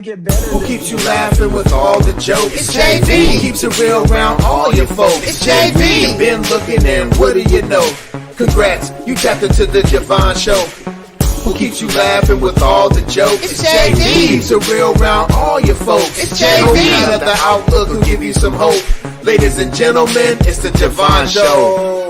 Get better. Who keeps you laughing with all the jokes? It's JV. Who keeps it real around all your folks? It's JV. You've been looking and what do you know? Congrats, you tapped into the Javon Show. Who keeps you laughing with all the jokes? It's JV. Who keeps it real around all your folks? It's JV. Hope that the outlook will give you some hope. Ladies and gentlemen, it's the Javon Show.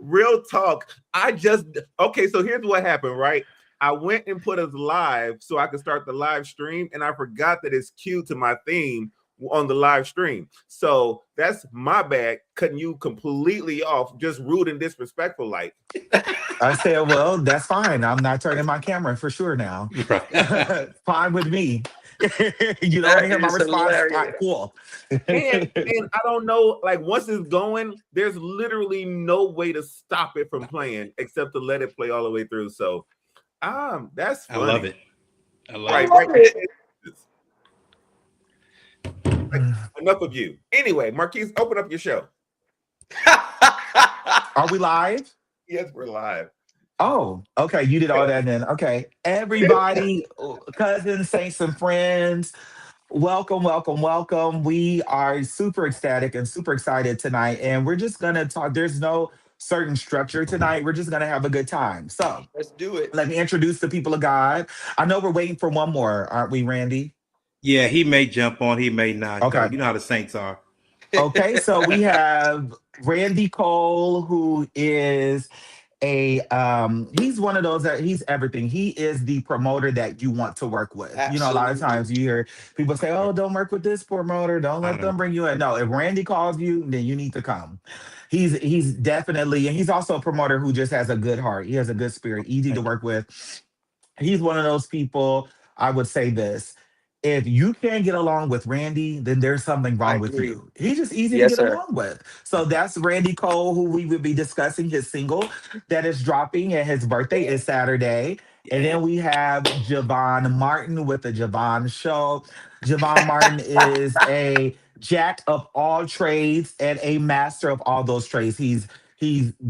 Real talk. Okay, so here's what happened, right? I went and put us live so I could start the live stream, and I forgot that it's queued to my theme on the live stream. So that's my bad, cutting you completely off, just rude and disrespectful like. I said, well, that's fine. I'm not turning my camera for sure now. Fine with me. You don't want to hear my response? Right, cool. and I don't know, like once it's going, there's literally no way to stop it from playing except to let it play all the way through. So that's funny. I love it. I love it. Enough of you. Anyway, Marquise, open up your show. Are we live? Yes, we're live. Oh, okay. You did all that then. Okay. Everybody, cousins, saints, and friends, welcome, welcome, welcome. We are super ecstatic and super excited tonight. And we're just going to talk. There's no certain structure tonight. We're just going to have a good time. So Let's do it. let me introduce the people of God. I know we're waiting for one more, aren't we, Randy? Yeah, he may jump on, he may not. Okay. You know how the Saints are. Okay, so we have Randy Cole, who is he's one of those that he's everything. He is the promoter that you want to work with. Absolutely. You know, a lot of times you hear people say, oh, don't work with this promoter, don't let them bring you in. No, if Randy calls you, then you need to come. He's definitely, and he's also a promoter who just has a good heart. He has a good spirit, easy to work with. He's one of those people. I would say this: if you can't get along with Randy, then there's something wrong with you. He's just easy to get along with. So that's Randy Cole, who we will be discussing his single that is dropping, and his birthday is Saturday. And then we have Javon Martin with the Javon Show. Javon Martin is a jack of all trades and a master of all those trades. He's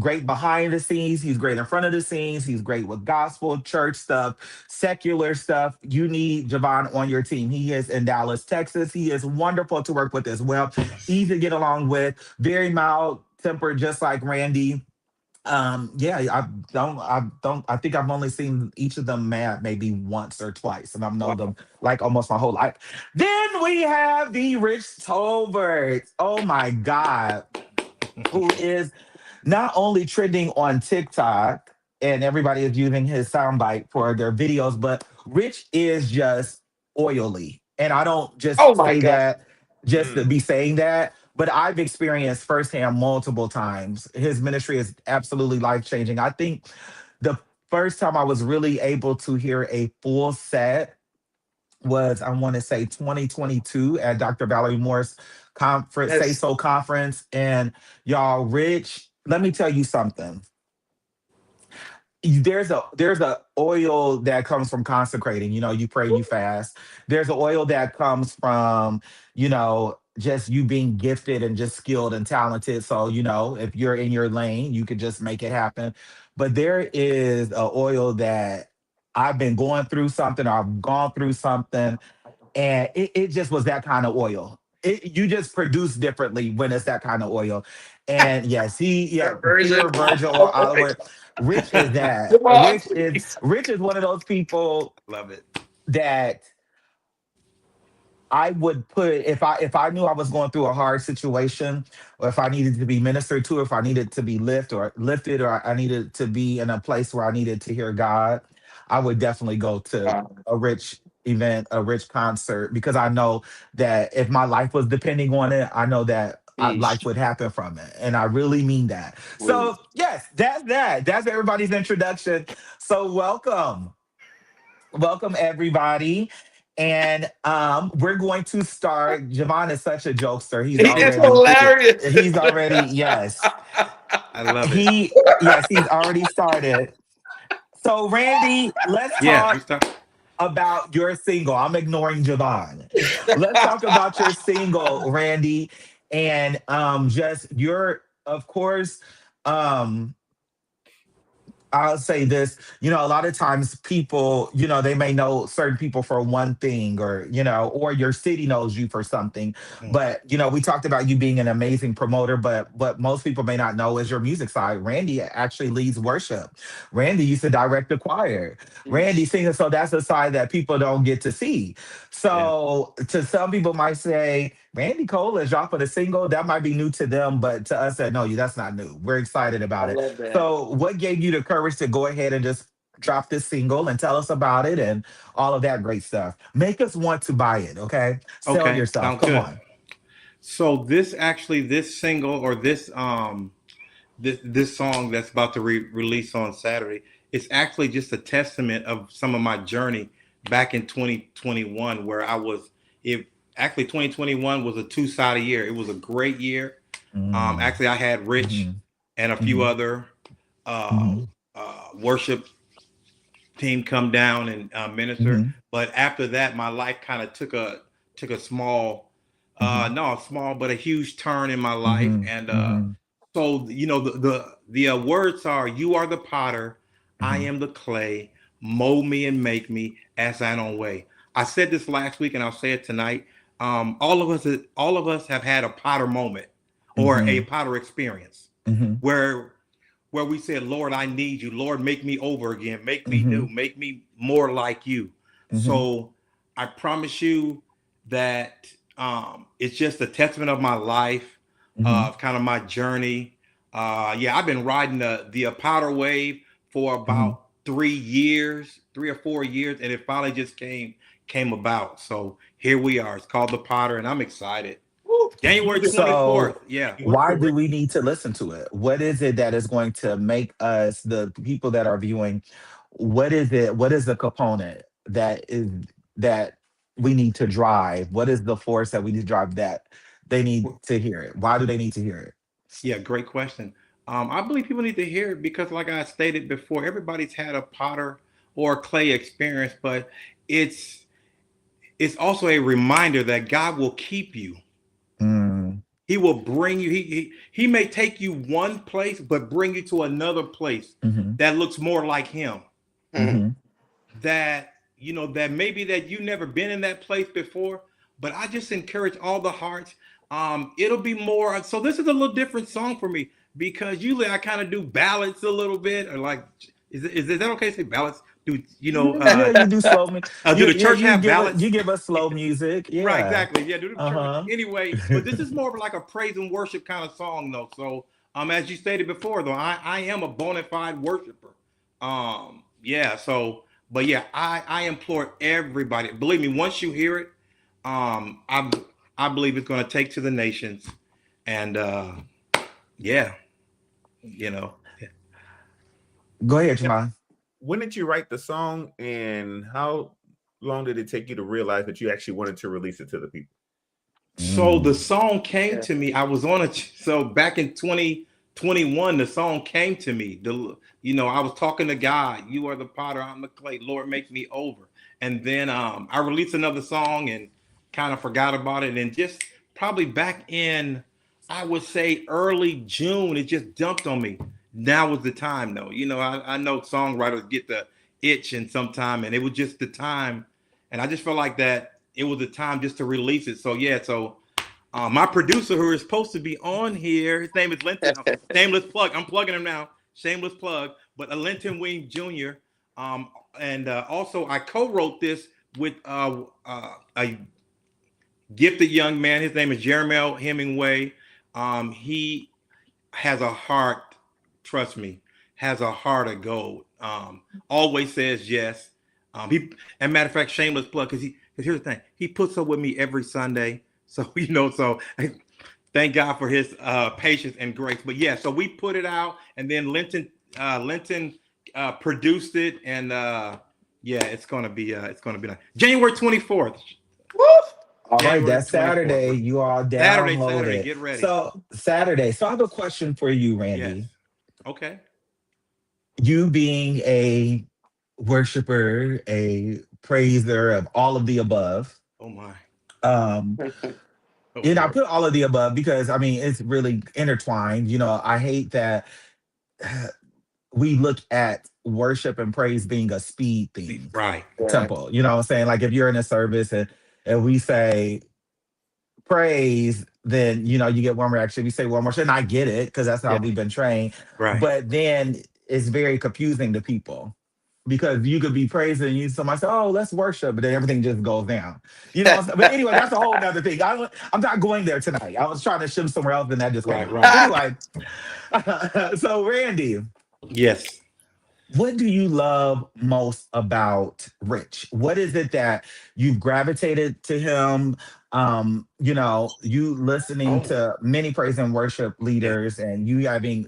great behind the scenes. He's great in front of the scenes. He's great with gospel, church stuff, secular stuff. You need Javon on your team. He is in Dallas, Texas. He is wonderful to work with as well. Easy to get along with. Very mild tempered, just like Randy. I think I've only seen each of them mad maybe once or twice, and I've known them like almost my whole life. Then we have the Rich Tolbert. Oh my God, who is not only trending on TikTok, and everybody is using his soundbite for their videos, but Rich is just oily. And I don't just say that just to be saying that, but I've experienced firsthand multiple times. His ministry is absolutely life-changing. I think the first time I was really able to hear a full set was, I want to say 2022 at Dr. Valerie Moore's conference, Say So conference. And y'all, Rich, let me tell you something. There's a oil that comes from consecrating. You know, you pray, you fast. There's an oil that comes from, just you being gifted and just skilled and talented. So, if you're in your lane, you could just make it happen. But there is an oil that I've been going through something, or I've gone through something, and it just was that kind of oil. You just produce differently when it's that kind of oil. And yes, pure virgin oil, olive oil. Rich is that. Rich is one of those people. Love it. That I would put, if I knew I was going through a hard situation, or if I needed to be ministered to, or if I needed to be lifted, or I needed to be in a place where I needed to hear God, I would definitely go to a Rich event, a Rich concert, because I know that if my life was depending on it, I know that life would happen from it. And I really mean that. So yes, that's that. That's everybody's introduction. So welcome everybody. And we're going to start. Javon is such a jokester. He's hilarious. He's already, yes. I love it. He's already started. So Randy, let's talk about your single. I'm ignoring Javon. Let's talk about your single, Randy, and just your of course, um, I'll say this, a lot of times people, they may know certain people for one thing or, or your city knows you for something. Mm. But, we talked about you being an amazing promoter, but what most people may not know is your music side. Randy actually leads worship. Randy used to direct the choir. Randy sings, so that's a side that people don't get to see. Yeah. So to some people might say, Randy Cole is dropping a single. That might be new to them, but to us, that no, that's not new. We're excited I about it. love that. So, what gave you the courage to go ahead and just drop this single and tell us about it and all of that great stuff? Make us want to buy it, okay? Sell Okay. yourself. Sounds Come good. on. So this single or this song that's about to release on Saturday, it's actually just a testament of some of my journey back in 2021, where it actually 2021 was a two-sided year. It was a great year. Actually, I had Rich and a few other worship team come down and minister. But after that, my life kind of took a small, not a small, but a huge turn in my life. And so the words are, "You are the potter, I am the clay. Mold me and make me as thine own way." I said this last week, and I'll say it tonight. All of us have had a potter moment or a potter experience where we said, "Lord, I need you. Lord, make me over again. Make me new. Make me more like you." So I promise you that it's just a testament of my life, of kind of my journey. I've been riding the powder wave for about 3 or 4 years, and it finally just came about. So here we are. It's called The Potter, and I'm excited. January 24th. Yeah. Why do we need to listen to it? What is it that is going to make us, the people that are viewing, what is it? What is the component that we need to drive? What is the force that we need to drive that they need to hear it? Why do they need to hear it? Yeah, great question. I believe people need to hear it because, like I stated before, everybody's had a potter or clay experience, but it's also a reminder that God will keep you. He will bring you. He may take you one place, but bring you to another place that looks more like Him. That that maybe that you never been in that place before. But I just encourage all the hearts. It'll be more. So this is a little different song for me because usually I kind of do ballads a little bit, or like, is that okay to say ballads? Do you do slow music? Do the church have ballads? You give us slow music, yeah. Right? Exactly. Yeah. Do the church anyway? But this is more of like a praise and worship kind of song, though. So, as you stated before, though, I am a bona fide worshiper. So, but yeah, I implore everybody. Believe me, once you hear it, I believe it's going to take to the nations, and yeah. Go ahead, Jamal. When did you write the song, and how long did it take you to realize that you actually wanted to release it to the people? So the song came to me. I was on so back in 2021, the song came to me. I was talking to God. "You are the potter, I'm the clay. Lord, make me over." And then I released another song and kind of forgot about it. And just probably back in, I would say early June, it just dumped on me. Now was the time, though. I know songwriters get the itch and sometime, and it was just the time. And I just felt like that it was the time just to release it. So, yeah. So my producer, who is supposed to be on here, his name is Linton. Shameless plug. I'm plugging him now. Shameless plug. But Linton Wing Jr. And also I co-wrote this with a gifted young man. His name is Jeremiah Hemingway. He has a heart. Trust me, has a heart of gold. Always says yes. And matter of fact, shameless plug, because here's the thing, he puts up with me every Sunday. So so thank God for his patience and grace. But yeah, so we put it out, and then Linton produced it, and it's gonna be nice. January 24th. Woo! All right, that's Saturday. You all download Saturday, it. get ready. So Saturday. So I have a question for you, Randy. Yes. Okay. You being a worshiper, a praiser of all of the above. Oh my. And I Lord. put all of the above because I mean it's really intertwined. I hate that we look at worship and praise being a speed thing. Right. Yeah. Temple. You know what I'm saying? Like if you're in a service and we say praise, then you get one more action. We say one more shit, and I get it because that's how Yeah. we've been trained. Right. But then it's very confusing to people because you could be praising you. Somebody say, "Oh, let's worship," but then everything just goes down. But anyway, that's a whole other thing. I'm not going there tonight. I was trying to shift somewhere else, and that just came Right. out. Right. Anyway, so Randy, Yes. what do you love most about Rich? What is it that you've gravitated to him? You listening Oh. to many praise and worship Yeah. leaders, and you having,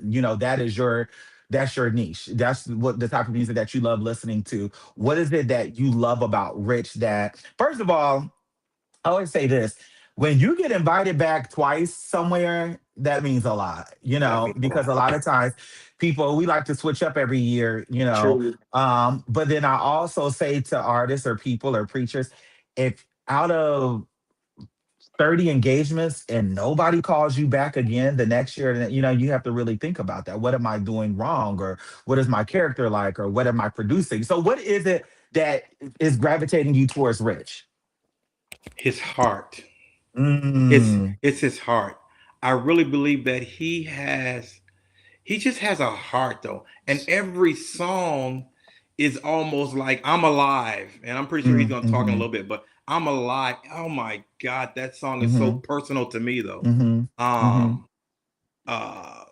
that's your niche. That's what the type of music that you love listening to. What is it that you love about Rich that, first of all, I always say this: when you get invited back twice somewhere, that means a lot, That means a because lot. a lot of times we like to switch up every year. True. But then I also say to artists or people or preachers, if out of 30 engagements and nobody calls you back again the next year, then you have to really think about that. What am I doing wrong? Or what is my character like? Or what am I producing? So what is it that is gravitating you towards Rich? His heart. It's Mm. it's his heart. I really believe that he just has a heart though. And every song is almost like I'm alive. And I'm pretty sure he's Mm, gonna talk in a mhm, little bit, but I'm alive. Oh my God, that song is so mhm, personal to me though. mhm, mhm, Um uh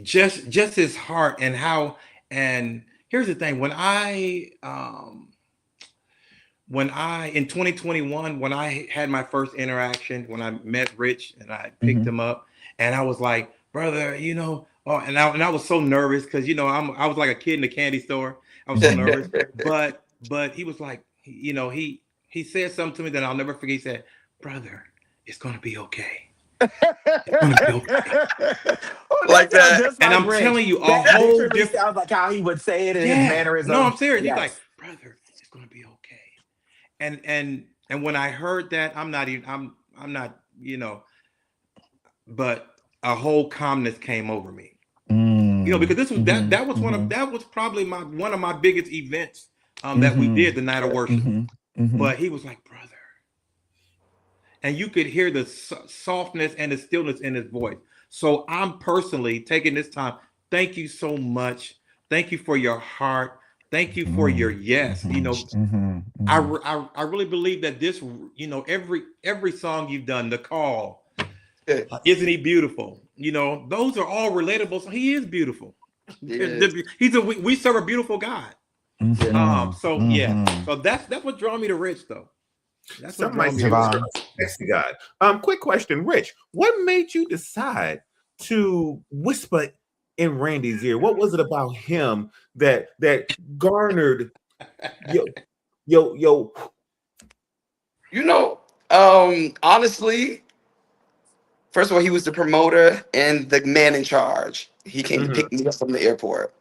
just his heart and how. And here's the thing, when I in 2021, when I had my first interaction, when I met Rich and I picked mhm. him up, and I was like, brother, oh, and I was so nervous because I was like a kid in the candy store. I was so Mhm. nervous, but he was like, he said something to me that I'll never forget. He said, brother, it's gonna be okay. It's gonna be okay. Oh, that Like sounds that. just And like I'm Rich. telling you, a That whole literally different. sounds like how he would say it in his Yeah, no, I'm mannerisms. serious. He's like, Yes. brother, it's gonna be okay. And when I heard that, I'm not, but a whole calmness came over me. Because Mm, this was that mhm, that was mhm, that was probably one of my biggest events that we did, mhm, the night of worship. mhm, mhm, But he was like, brother, and you could hear the softness and the stillness in his voice. So I'm personally taking this time. Thank you so much. Thank you for your heart. Thank you for your mhm, yes. mhm, mhm, I, mhm. I really believe that this, every song you've done, the call, Yeah, isn't he beautiful? Those are all relatable. So he is beautiful. he is. We serve a beautiful God. Yeah. Mhm, So yeah. mhm. So that's what draw me to Rich though. That's what Some draw might me say to we Rich. serve Javon. a sexy God. Quick question, Rich. What made you decide to whisper in Randy's ear? What was it about him that garnered yo? You know, honestly, first of all, he was the promoter and the man in charge. He came to Mhm. pick me up from the airport,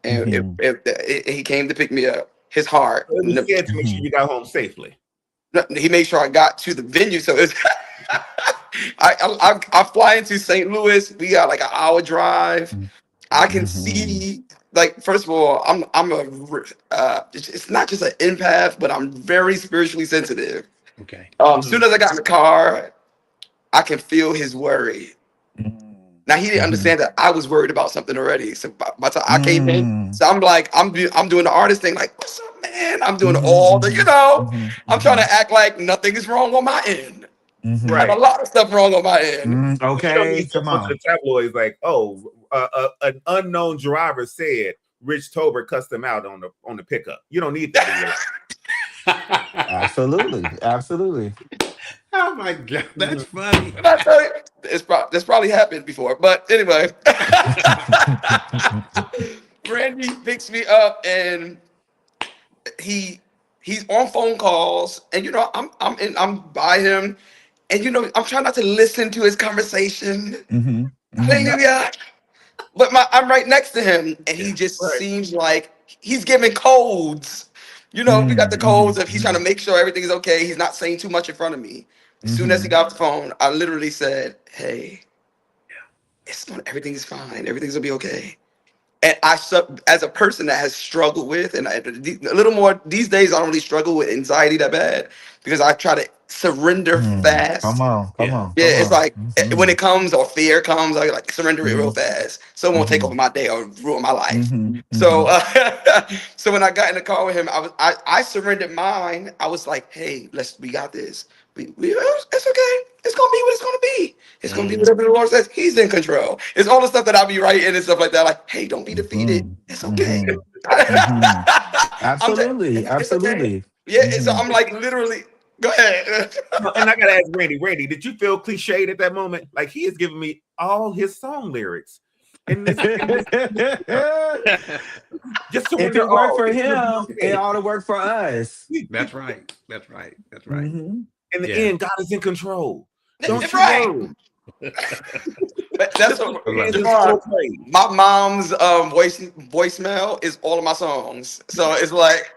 and Mhm, he came to pick me up. His heart. It was scared to make sure mhm, you got home safely. He made sure I got to the venue. So it's I fly into St. Louis. We got like an hour drive. I can mhm, see, like, first of all, it's not just an empath, but I'm very spiritually sensitive. Okay. Soon Mhm. as I got in the car, I can feel his worry. mhm, Now he didn't mhm, understand that I was worried about something already. So by the time I came in, mhm, so I'm like, I'm doing the artist thing, like, what's up, man? I'm doing mhm, all the, mhm, mhm, I'm trying mhm, to act like nothing is wrong on my end. I have mhm. a Right. lot of stuff wrong on my end. But you don't Okay, need to come go to the on. tabloids like, oh, an unknown driver said Rich Tolbert cussed him out on the pickup. You don't need that in your Absolutely, absolutely. Oh my God, that's life. funny. And I tell you, this probably happened before, but anyway, Randy picks me up and he he's on phone calls, and I'm by him, and I'm trying not to listen to his conversation. Mhm, mhm, Hallelujah. But I'm right next to him, and he Yeah. just Right. seems like he's giving codes. We got mm, the codes mhm, of he's trying to mhm, make sure everything is okay. He's not saying too much in front of me. As soon as he Mm-hmm. got off the phone, I literally said, "Hey, everything is fine. Everything's gonna be okay." And as a person that has struggled with, and a little more these days, I don't really struggle with anxiety that bad because I try to surrender Come fast. on, come Yeah. on, Yeah, come it's on. like when Mm-hmm. it comes or fear comes, I like surrender it real fast, so it won't take Mm-hmm. over my day or ruin my life. Mm-hmm. So, Mm-hmm. so when I got in the car with him, I surrendered mine. I was like, "Hey, we got this. It's okay. It's gonna be what it's gonna be. It's gonna be Mhm. whatever the Lord says. He's in control. It's all the stuff that I'll be writing and stuff like that. Like, hey, don't be defeated. Mm-hmm. It's okay. Mm-hmm. Mm-hmm. I'm just, Absolutely, it's okay. absolutely. Yeah. So Mm-hmm. I'm like literally. Go ahead. No, and I gotta ask Randy. Randy, did you feel cliched at that moment? Like he is giving me all his song lyrics, and this, just If surrender it worked all. for It's gonna be him, it okay. ought to work for us. That's right. That's right. That's right. Mm-hmm. In the Yeah. end, God is in control. That's Don't you right. worry. But that's Just put what, I your love hands in it. Javon, slow praise. my mom's voicemail is all of my songs. So it's like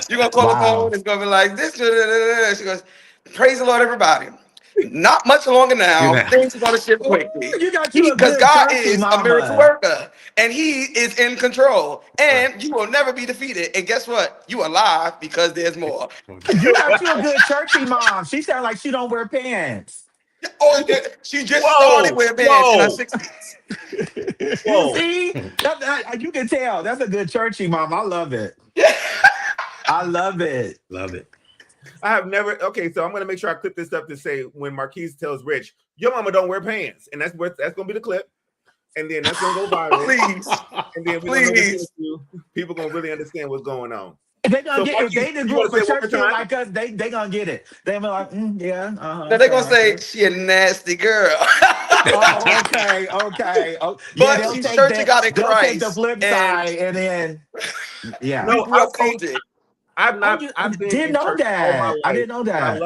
you're gonna call the phone, Wow. it's gonna be like this. She goes, "Praise the Lord, everybody." Not much longer Hear now. that? Things are gonna shift Ooh, quickly. you got you a Because good God churchy is a miracle mama. worker and He is in control. Right. And you will never be defeated. And guess what? You are alive because there's more. You got you a good churchy mom. She sounds like she don't wear pants. Oh, she just started Whoa, wearing pants in her whoa, 60s. You whoa. see? You can tell. That's a good churchy mom. I love it. I love it. Love it. I have never. Okay, so I'm gonna make sure I clip this up to say when Marquise tells Rich, "Your mama don't wear pants," and that's gonna be the clip, and then that's gonna go viral, Please, and then we're gonna know this please. interview. People gonna really understand what's going on. They gonna So get if Marquise, they done you grew want up to a say it one church more kid time? like us, they gonna get it. They be like, yeah, Now they're okay, gonna say okay. she a nasty girl. Oh, okay, okay. Oh, yeah, But they'll she's take church of that. God in They'll take the Christ. flip And side, and then yeah. we No, grew up Kojic. I've Oh, not. you I I've been didn't in know church all my that. I life, didn't know but that.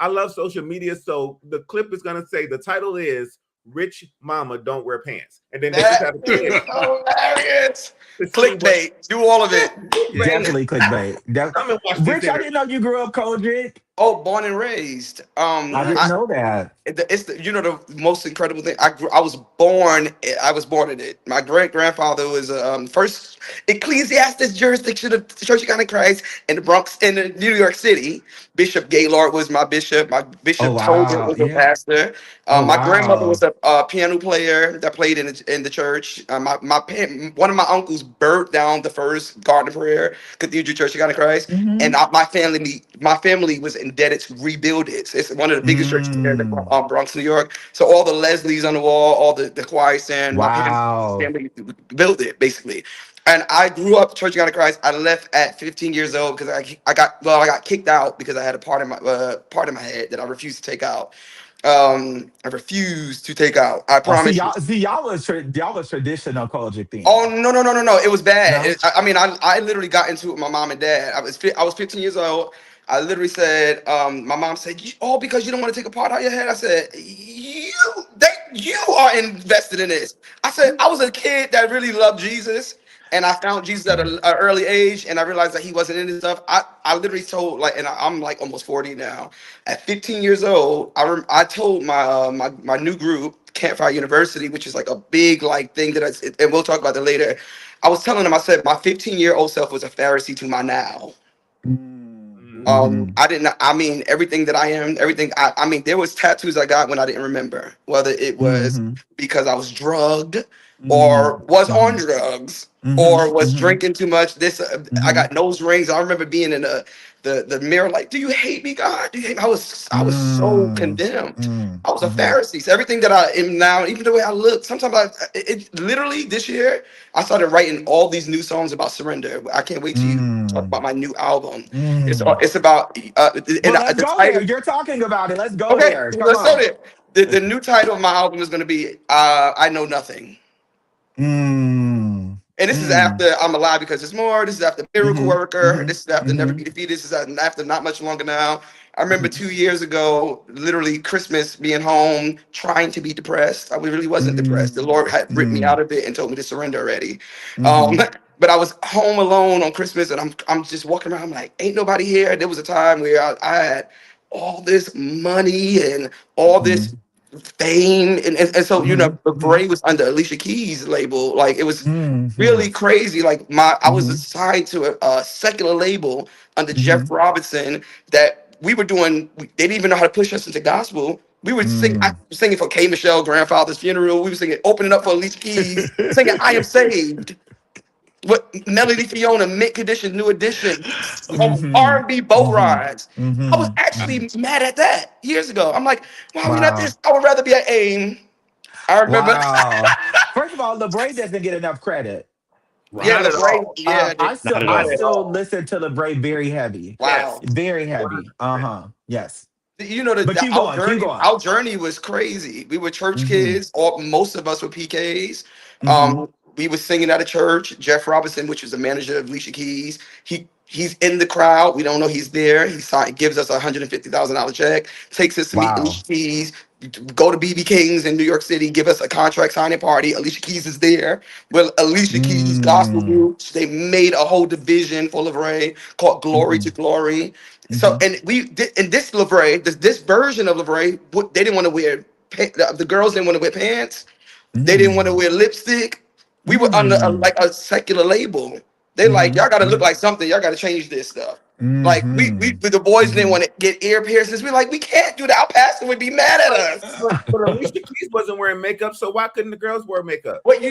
I love social media. So the clip is gonna say the title is "Rich Mama Don't Wear Pants," and then they just That have to is click hilarious. to see what. Clickbait. Do all of it. Yeah. Definitely clickbait. Come and watch this Rich, I interview. didn't know you grew up Kojic. Oh, born and raised. I didn't know that. It's the most incredible thing. I was born in it. My great grandfather was first ecclesiastic jurisdiction of the Church of God in Christ in the Bronx in New York City. Bishop Gaylord was my bishop. My Oh bishop Tolbert wow. was a Yeah. pastor. Oh My grandmother wow. was a piano player that played in the church. One of my uncles burnt down the first Garden Prayer Cathedral Church of God in Christ, and Mm-hmm. my family was indebted to rebuild it. It's one of the biggest churches here in the Mm. Bronx, New York. So all the Leslies on the wall, all the choir stand, my parents' Wow. family built it basically. And I grew up Church of God in Christ. I left at 15 years old because I got kicked out because I had a part in my head that I refused to take out. I refused to take out. I Oh, promise you. see y'all was traditional Kojic Oh then. no! It was bad. No. I mean, I literally got into it with my mom and dad. I was 15 years old. I literally said, my mom said, "All because you don't want to take a part out of your head." I said, you are invested in this." I said, I was a kid that really loved Jesus, and I found Jesus at an early age, and I realized that He wasn't in this stuff. I literally told I'm like almost 40 now. At 15 years old, I told my new group, Campfire University, which is like a big like thing and we'll talk about that later. I was telling them, I said my 15-year-old self was a Pharisee to my now. Mm-hmm. I didn't. I mean, everything that I am, everything. I mean, there was tattoos I got when I didn't remember whether it was Mm-hmm. because I was drugged, or was on Mm-hmm. drugs, Mm-hmm. or was Mm-hmm. drinking too much. I Mm-hmm. got nose rings. I remember being in the mirror, like, "Do you hate me, God? Do you hate me?" I was so Mm-hmm. condemned. I was a Mm-hmm. Pharisee. So everything that I am now, even the way I look, sometimes it literally this year I started writing all these new songs about surrender. I can't wait to talk about my new album. Mm. It's about Well, let's the go there. title. You're talking about it. Let's go Okay, there. Come let's start on. it. The new title of my album is going to be "I Know Nothing." Mm. And this is Mm. after I'm Alive Because It's More. This is after Miracle Mm-hmm. Worker. Mm-hmm. This is after Never Mm-hmm. Be Defeated. This is after Not Much Longer Now. I remember Mm-hmm. 2 years ago, literally Christmas, being home, trying to be depressed. I really wasn't depressed. The Lord had ripped me Mm-hmm. out of it and told me to surrender already. Um, Mm-hmm. but I was home alone on Christmas, and I'm just walking around. I'm like, ain't nobody here. There was a time where I had all this money and all this fame, and so Mhm. Mhm. Bray was under Alicia Keys' label. Like it was Mhm. really crazy. Like I was Mhm. assigned to a secular label under Jeff Mhm. Robinson that we were doing. They didn't even know how to push us into gospel. We were singing, I Mm. was singing for K. Michelle grandfather's funeral. We were singing, opening up for Alicia Keys, singing "I Am Saved." What Melody Fiona, Mint Condition, New Edition, Mhm. R&B boat Mhm. rides. I was Mhm. Mhm. actually mad at that years ago. I'm like, why are we not Wow. this? I would rather be at AIM. I remember, Wow. First of all, LeBray doesn't get enough credit. yeah, Not Right. at LeBray, all. yeah, Not at I Not all. at still all. listen to LeBray very heavy. Yes. wow. Very heavy. 100%. Uh-huh. Yes. You know But keep our going. Keep journey. going. Our journey was crazy. We were church Mm-hmm. kids. Or most of us were PKs. Mm-hmm. We were singing at a church. Jeff Robinson, which was the manager of Alicia Keys, he's in the crowd. We don't know he's there. Gives us $150,000 check. Takes us to meet Wow. Alicia Keys. Go to BB King's in New York City. Give us a contract signing party. Alicia Keys is there. Well, Alicia Keys gospel Mm. group. They made a whole division for Lavray called Glory Mm-hmm. to Glory. So, Mm-hmm. and we did, and this Lavray, this version of Lavray, they didn't want to wear, the girls didn't want to wear pants. They didn't want to Mm. wear lipstick. We were under Mm. like a secular label. They like, Mm-hmm. y'all got to look Mm-hmm. like something. Y'all got to change this stuff. Like Mm-hmm. the boys didn't Mm-hmm. want to get ear piercings. We're like, we can't do that. Our pastor would be mad at But us. but Alicia Keys wasn't wearing makeup, so why couldn't the girls wear makeup? What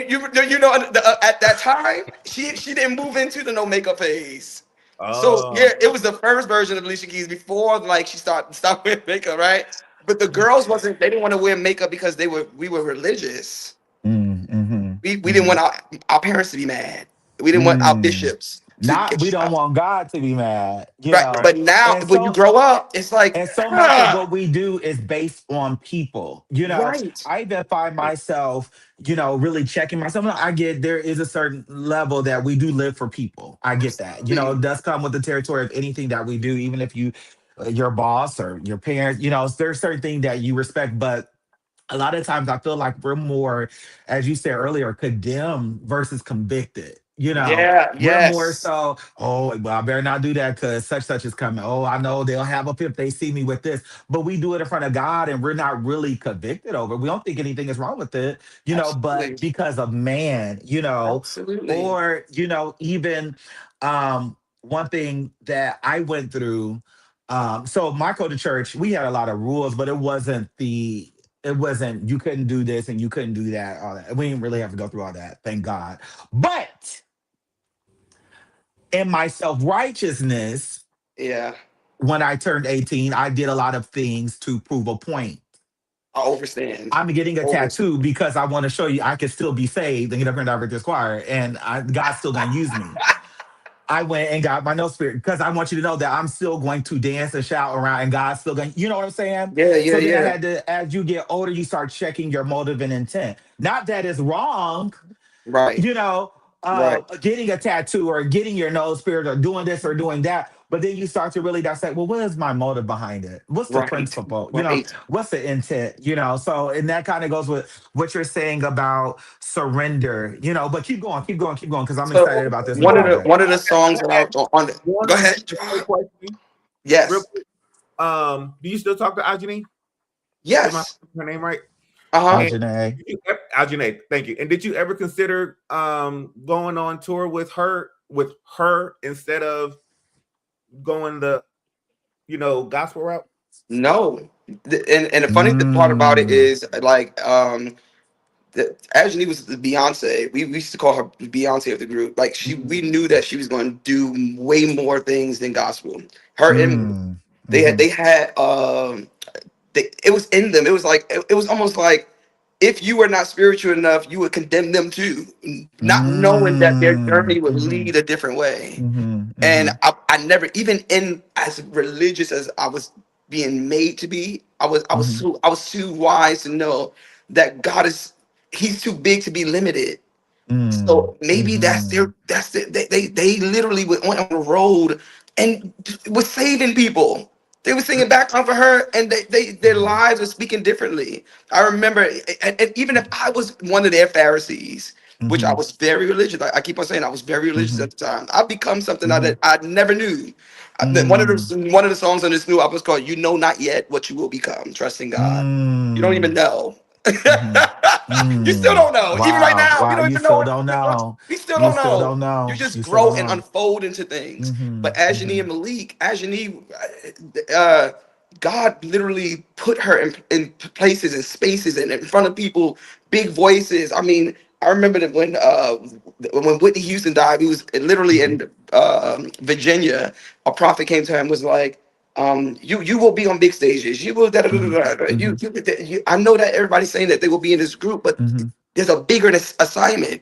at that time, she didn't move into the no makeup phase. So Oh, yeah, it was the first version of Alicia Keys before like she stopped wearing makeup, right? But the girls wasn't. They didn't want to wear makeup because we were religious. Mm-hmm. We didn't Mm-hmm. want our parents to be mad. We didn't want our Mm. bishops to Not get we don't shot. want God to be mad, Right. right. But now And when you so grow up, it's like, and so much of what we do is based on people. right. I even find myself, really checking myself. Now, I get there is a certain level that we do live for people. I get that. It Absolutely. does come with the territory of anything that we do, even if your boss or your parents, there's certain things that you respect, but a lot of times I feel like we're more, as you said earlier, condemned versus convicted. Yeah, We're more yes. so, oh, well, I better not do that because such is coming. Oh, I know they'll have a if they see me with this. But we do it in front of God and we're not really convicted over it. We don't think anything is wrong with it, Absolutely. but because of man, Absolutely. or, even one thing that I went through. So my go to church, we had a lot of rules, but it wasn't you couldn't do this and you couldn't do that, all that. We didn't really have to go through all that, thank God. But in my self-righteousness, Yeah. when I turned 18, I did a lot of things to prove a point. I overstand. I'm getting a Overstand. tattoo because I want to show you I can still be saved and get up here and direct this choir, and God's still gonna use me. I went and got my no spirit because I want you to know that I'm still going to dance and shout around and God's still going, you know what I'm saying? Yeah, yeah, So then I yeah. had to, as you get older, you start checking your motive and intent. Not that it's wrong, Right. you know, Right. getting a tattoo or getting your nose pierced or doing this or doing that. But then you start to really dissect, well, what is my motive behind it? What's the Right. principle? Right. What's the intent? So, and that kind of goes with what you're saying about surrender, but keep going, keep going, keep going, because I'm excited So about this new Well, project. one of the songs that I on the, go ahead. one more question, real Yes. quick. Do you still talk to Ajani? Am I Yes. her name right? Uh-huh. And Ajane. Ajane, thank you. And did you ever consider going on tour with her instead of going the gospel route? No. And the funny part about it Mm, is like Ashley was the Beyonce. We used to call her Beyonce of the group. Like we knew that she was going to do way more things than gospel. Her and mm, mhm, they had it was in them. It was like it was almost like if you were not spiritual enough, you would condemn them too, not knowing that their mm, journey would mhm, lead a different way. mhm, And mhm, I never, even in as religious as I was being made to be, mhm, I was too wise to know that He's too big to be limited. mm, So maybe mhm, they literally went on the road and was saving people. They were singing background for her, and their lives were speaking differently. I remember, and even if I was one of their Pharisees, which I Mhm. was very religious. I keep on saying I was very religious Mhm. at the time. I've become something that Mhm. I never knew. Mm. One of the songs on this new album is called "You Know Not Yet What You Will Become." Trusting God. You don't even Mm. know. Mhm. You still Mm. don't know. Even right Wow. now, we Wow. don't You even know still what. don't know. We still You don't still know. don't You know. just You still grow don't and know. unfold into things. But Mhm. Ajani and Mhm. Malik, Ajani, uh, God literally put her in places and spaces and in front of people, big voices. I mean, I remember that when Whitney Houston died, he was literally Mhm. in Virginia. A prophet came to him and was like, you will be on big stages. You will Mhm. Mhm. I know that everybody's saying that they will be in this group, but Mhm. there's a bigger assignment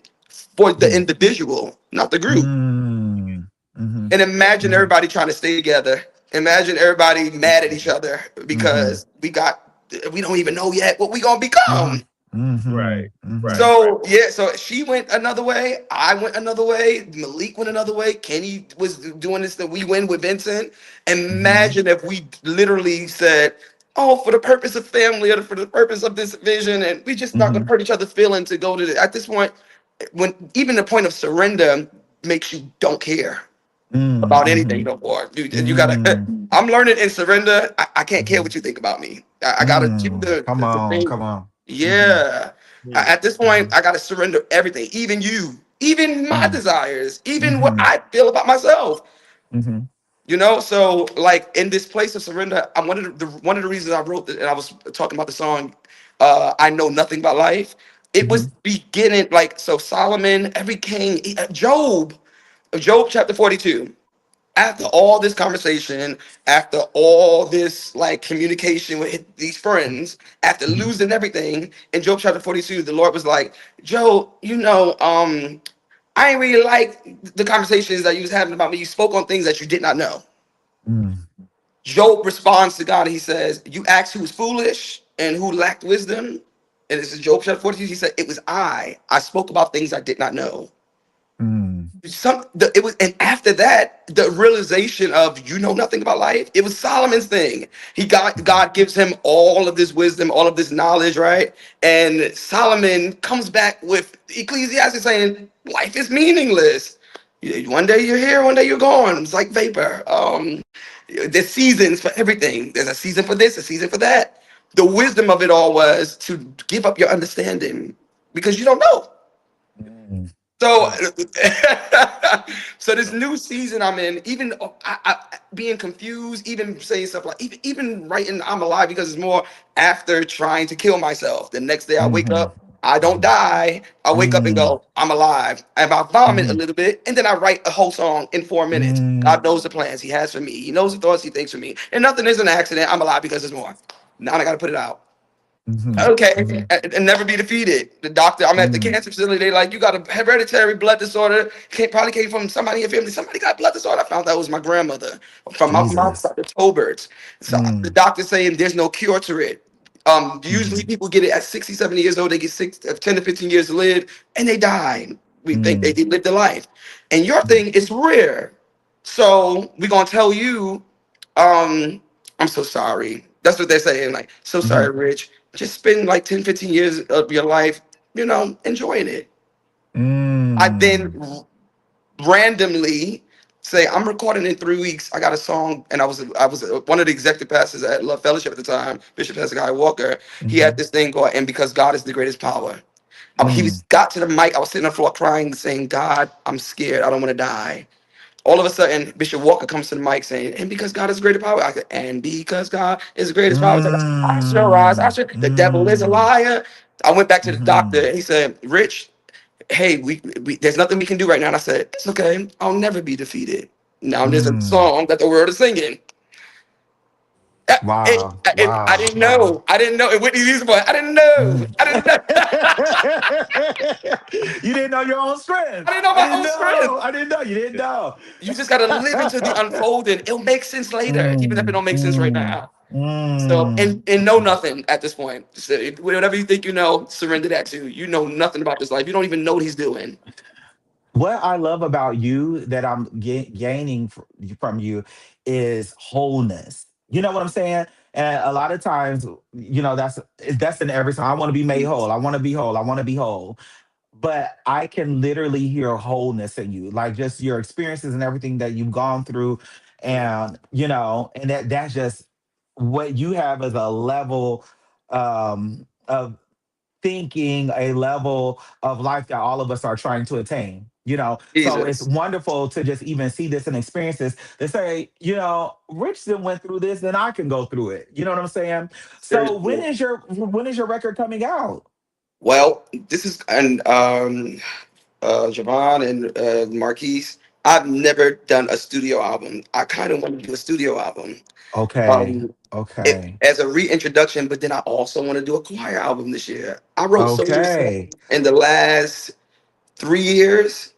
for the Mhm. individual, not the group. Mm. Mhm. And imagine Mhm. everybody trying to stay together. Imagine everybody mad at each other Mhm. because we don't even know yet what we gonna become. Mhm. Mhm. Right. Mhm. Right. So yeah, so she went another way. I went another way. Malik went another way. Kenny was doing this that we win with Vincent. Mhm. Imagine if we literally said, "Oh, for the purpose of family or for the purpose of this vision," and we just not gonna Mhm. hurt each other's feelings to go to at this point. When even the point of surrender makes you don't care Mm. about anything Mhm. no more. You gotta. Mm. I'm learning in surrender. I can't care Mhm. what you think about me. I gotta keep Mm. Come the on. thing. Come on. Mhm. Yeah. Hmm. At this point, Mhm. I gotta surrender everything, even you, even my Mm. desires, even what Mhm. I feel about myself. Mhm. So like in this place of surrender, I wanted one of the reasons I wrote it, and I was talking about the song, "I Know Nothing About Life." It was Mhm. beginning like so. Solomon, every king, Job chapter 42. After all this conversation, after all this like communication with these friends, after Mhm. losing everything, in Job chapter 42, the Lord was like, Job, I ain't really like the conversations that you was having about me. You spoke on things that you did not know. Mm. Job responds to God and he says, you asked who was foolish and who lacked wisdom. And this is Job chapter 42. He said, it was I spoke about things I did not know. Mm. It was, and after that the realization of you know nothing about life, it was Solomon's thing. God gives him all of this wisdom, all of this knowledge, right? And Solomon comes back with Ecclesiastes saying life is meaningless. One day you're here, one day you're gone. It's like vapor. There's seasons for everything. There's a season for this, a season for that. The wisdom of it all was to give up your understanding because you don't know. Mm. So, Mm. so this new season I'm in, even being confused, even saying stuff like, even writing "I'm alive" because it's more after trying to kill myself. The next day I wake Mhm. up, I don't Mhm. die. I wake up and Mm. go, "I'm alive," and I vomit a Mhm. little bit, and then I write a whole song in 4 minutes. Mm. God knows the plans He has for me. He knows the thoughts He thinks for me, and nothing is an accident. I'm alive because there's more. Now I got to put it out. Mhm. Okay, Mhm. and never be defeated. The doctor, I'm at the Mm. cancer facility. They like, you got a hereditary blood disorder. Probably came from somebody in your family. Somebody got blood disorder. I found out it was my grandmother from my mom's Jesus. side, the Tolberts. So the Mm. doctor saying there's no cure to it. Usually Mhm. people get it at 60, 70 years old. They get 10 to 15 years to live, and they die. We think they Mm. did live their life. And your Mm. thing is rare. So we're gonna tell you, um, I'm so sorry. That's what they're saying. Like, so sorry, Mhm. Rich. Just spend like 10, 15 years of your life, enjoying it. I then Mm. randomly say, I'm recording in 3 weeks. I got a song, and I was one of the executive pastors at Love Fellowship at the time, Bishop Hezekiah Walker. He had Mhm. this thing called, and because God is the greatest power. Mm. Got to the mic. I was sitting on the floor crying, saying, God, I'm scared. I don't want to die. All of a sudden, Bishop Walker comes to the mic saying, and because God is greater power, I said, and because God is the greatest power, I shall rise, Mm. the devil is a Mm. liar. I went back to the doctor Mhm. and he said, Rich, hey, we there's nothing we can do right now. And I said, it's okay. I'll never be defeated. Now there's a Mm. song that the world is singing. Wow. And I Wow. didn't Wow. know. I didn't know. And Whitney Houston, boy, I didn't know. Mm. I didn't know. You didn't know your own I strength. didn't know I my didn't own know. strength. I didn't know. You didn't know. You just got to live into the unfolding. It'll make sense later, even if it Mm. don't make sense right Mm. now. So, Mm. and know nothing at this point. So, whatever you think you know, surrender that to. You know nothing about this life. You don't even know what he's doing. What I love about you that I'm gaining from you is wholeness. You know what I'm saying? And a lot of times, that's in every song. I want to be made whole. I want to be whole. I want to be whole. but I can literally hear wholeness in you, like just your experiences and everything that you've gone through, and and that's just what you have as a level of thinking, a level of life that all of us are trying to attain. So it's Jesus. wonderful to just even see this and experience this. They say, Rich then went through this, then I can go through it. You know what I'm saying? So Seriously. when is your record coming out? Well, this is and Javon and Marquise. I've never done a studio album. I kind of want to do a studio album. Okay. Um, Okay. as a reintroduction, but then I also want to do a choir album this year. I wrote so many songs Okay. in the last 3 years.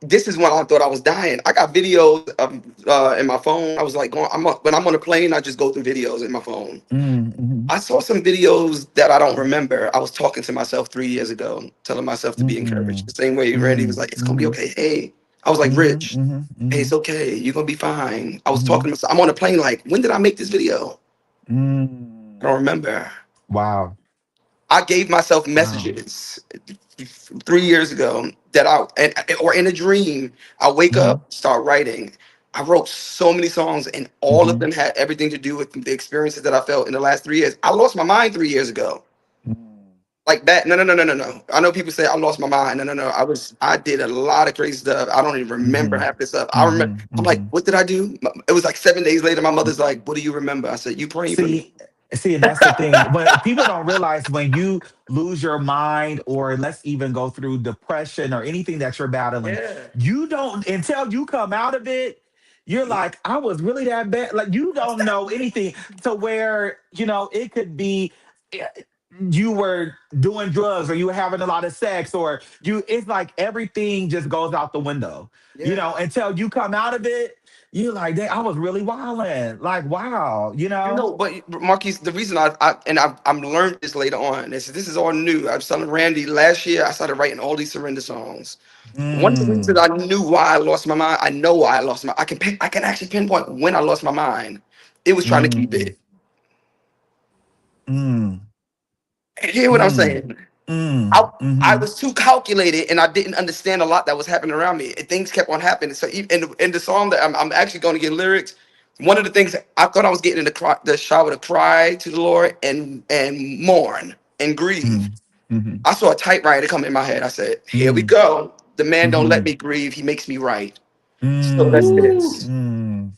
This is when I thought I was dying. I got videos of in my phone. I was like, when I'm on a plane, I just go through videos in my phone. Mm-hmm. I saw some videos that I don't remember. I was talking to myself 3 years ago, telling myself to be Mm-hmm. encouraged. The same way Randy was like, "It's gonna be Mm-hmm. okay." Hey, I was like, Mm-hmm. "Rich, hey, Mm-hmm. it's okay. You're gonna be fine." I was Mm-hmm. talking to myself. I'm on a plane. Like, when did I make this video? I Mm. don't remember. Wow. I gave myself Wow. messages 3 years ago that or in a dream, I wake Mm-hmm. up, start writing. I wrote so many songs, and all of Mm-hmm. them had everything to do with the experiences that I felt in the last 3 years. I lost my mind 3 years ago. Mm. Like that. No, no, no, no, no, no. I know people say I lost my mind. No, no, no. I did a lot of crazy stuff. I don't even remember Mm-hmm. half this stuff. I remember. Mm-hmm. I'm like, Mm-hmm. what did I do? It was like 7 days later. My mother's like, what do you remember? I said, you praying for me. See, and that's the thing. When people don't realize when you lose your mind, or let's even go through depression or anything that you're battling, Yeah. you don't until you come out of it. You're like, I was really that bad. Like you don't know anything to where it could be. eh, You were doing drugs, or you were having a lot of sex, or you. It's like everything just goes out the window. Yeah. Until you come out of it, you're like, "Dang, I was really wilding." Like, wow. But Marquise, the reason I'm learned this later on. This is all new. I was telling Randy last year. I started writing all these surrender songs. One of the reasons Mm, I knew why I lost my mind. I know why I lost my. I can actually pinpoint when I lost my mind. It was trying to keep mm, it. mm, Hear what I'm mm, saying? I mm, I mhm, was too calculated, and I didn't understand a lot that was happening around me. And things kept on happening. So in the song that I'm actually going to get lyrics. One of the things I thought I was getting in the shower to cry to the Lord and mourn and grieve. mm, mhm, I saw a typewriter come in my head. I said, "Here we mm, go. The man don't let mhm, me grieve. He makes me right." So that's mm, this. mm,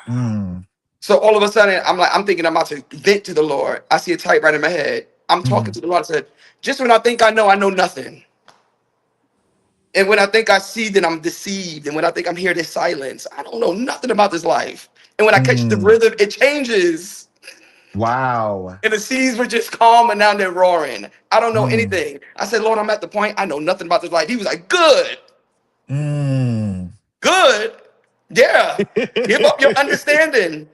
mm, So all of a sudden, I'm thinking I'm about to vent to the Lord. I see a typewriter in my head. I'm talking mm, to the Lord. I said, just when I know nothing. And when I think I see, then I'm deceived. And when I think I'm here, there's silence. I don't know nothing about this life. And when I catch the mm. rhythm, it changes. Wow. And the seas were just calm and now they're roaring. I don't know Mm, anything. I said, Lord, I'm at the point I know nothing about this life. He was like, good, mm. good. Yeah. Give up your understanding.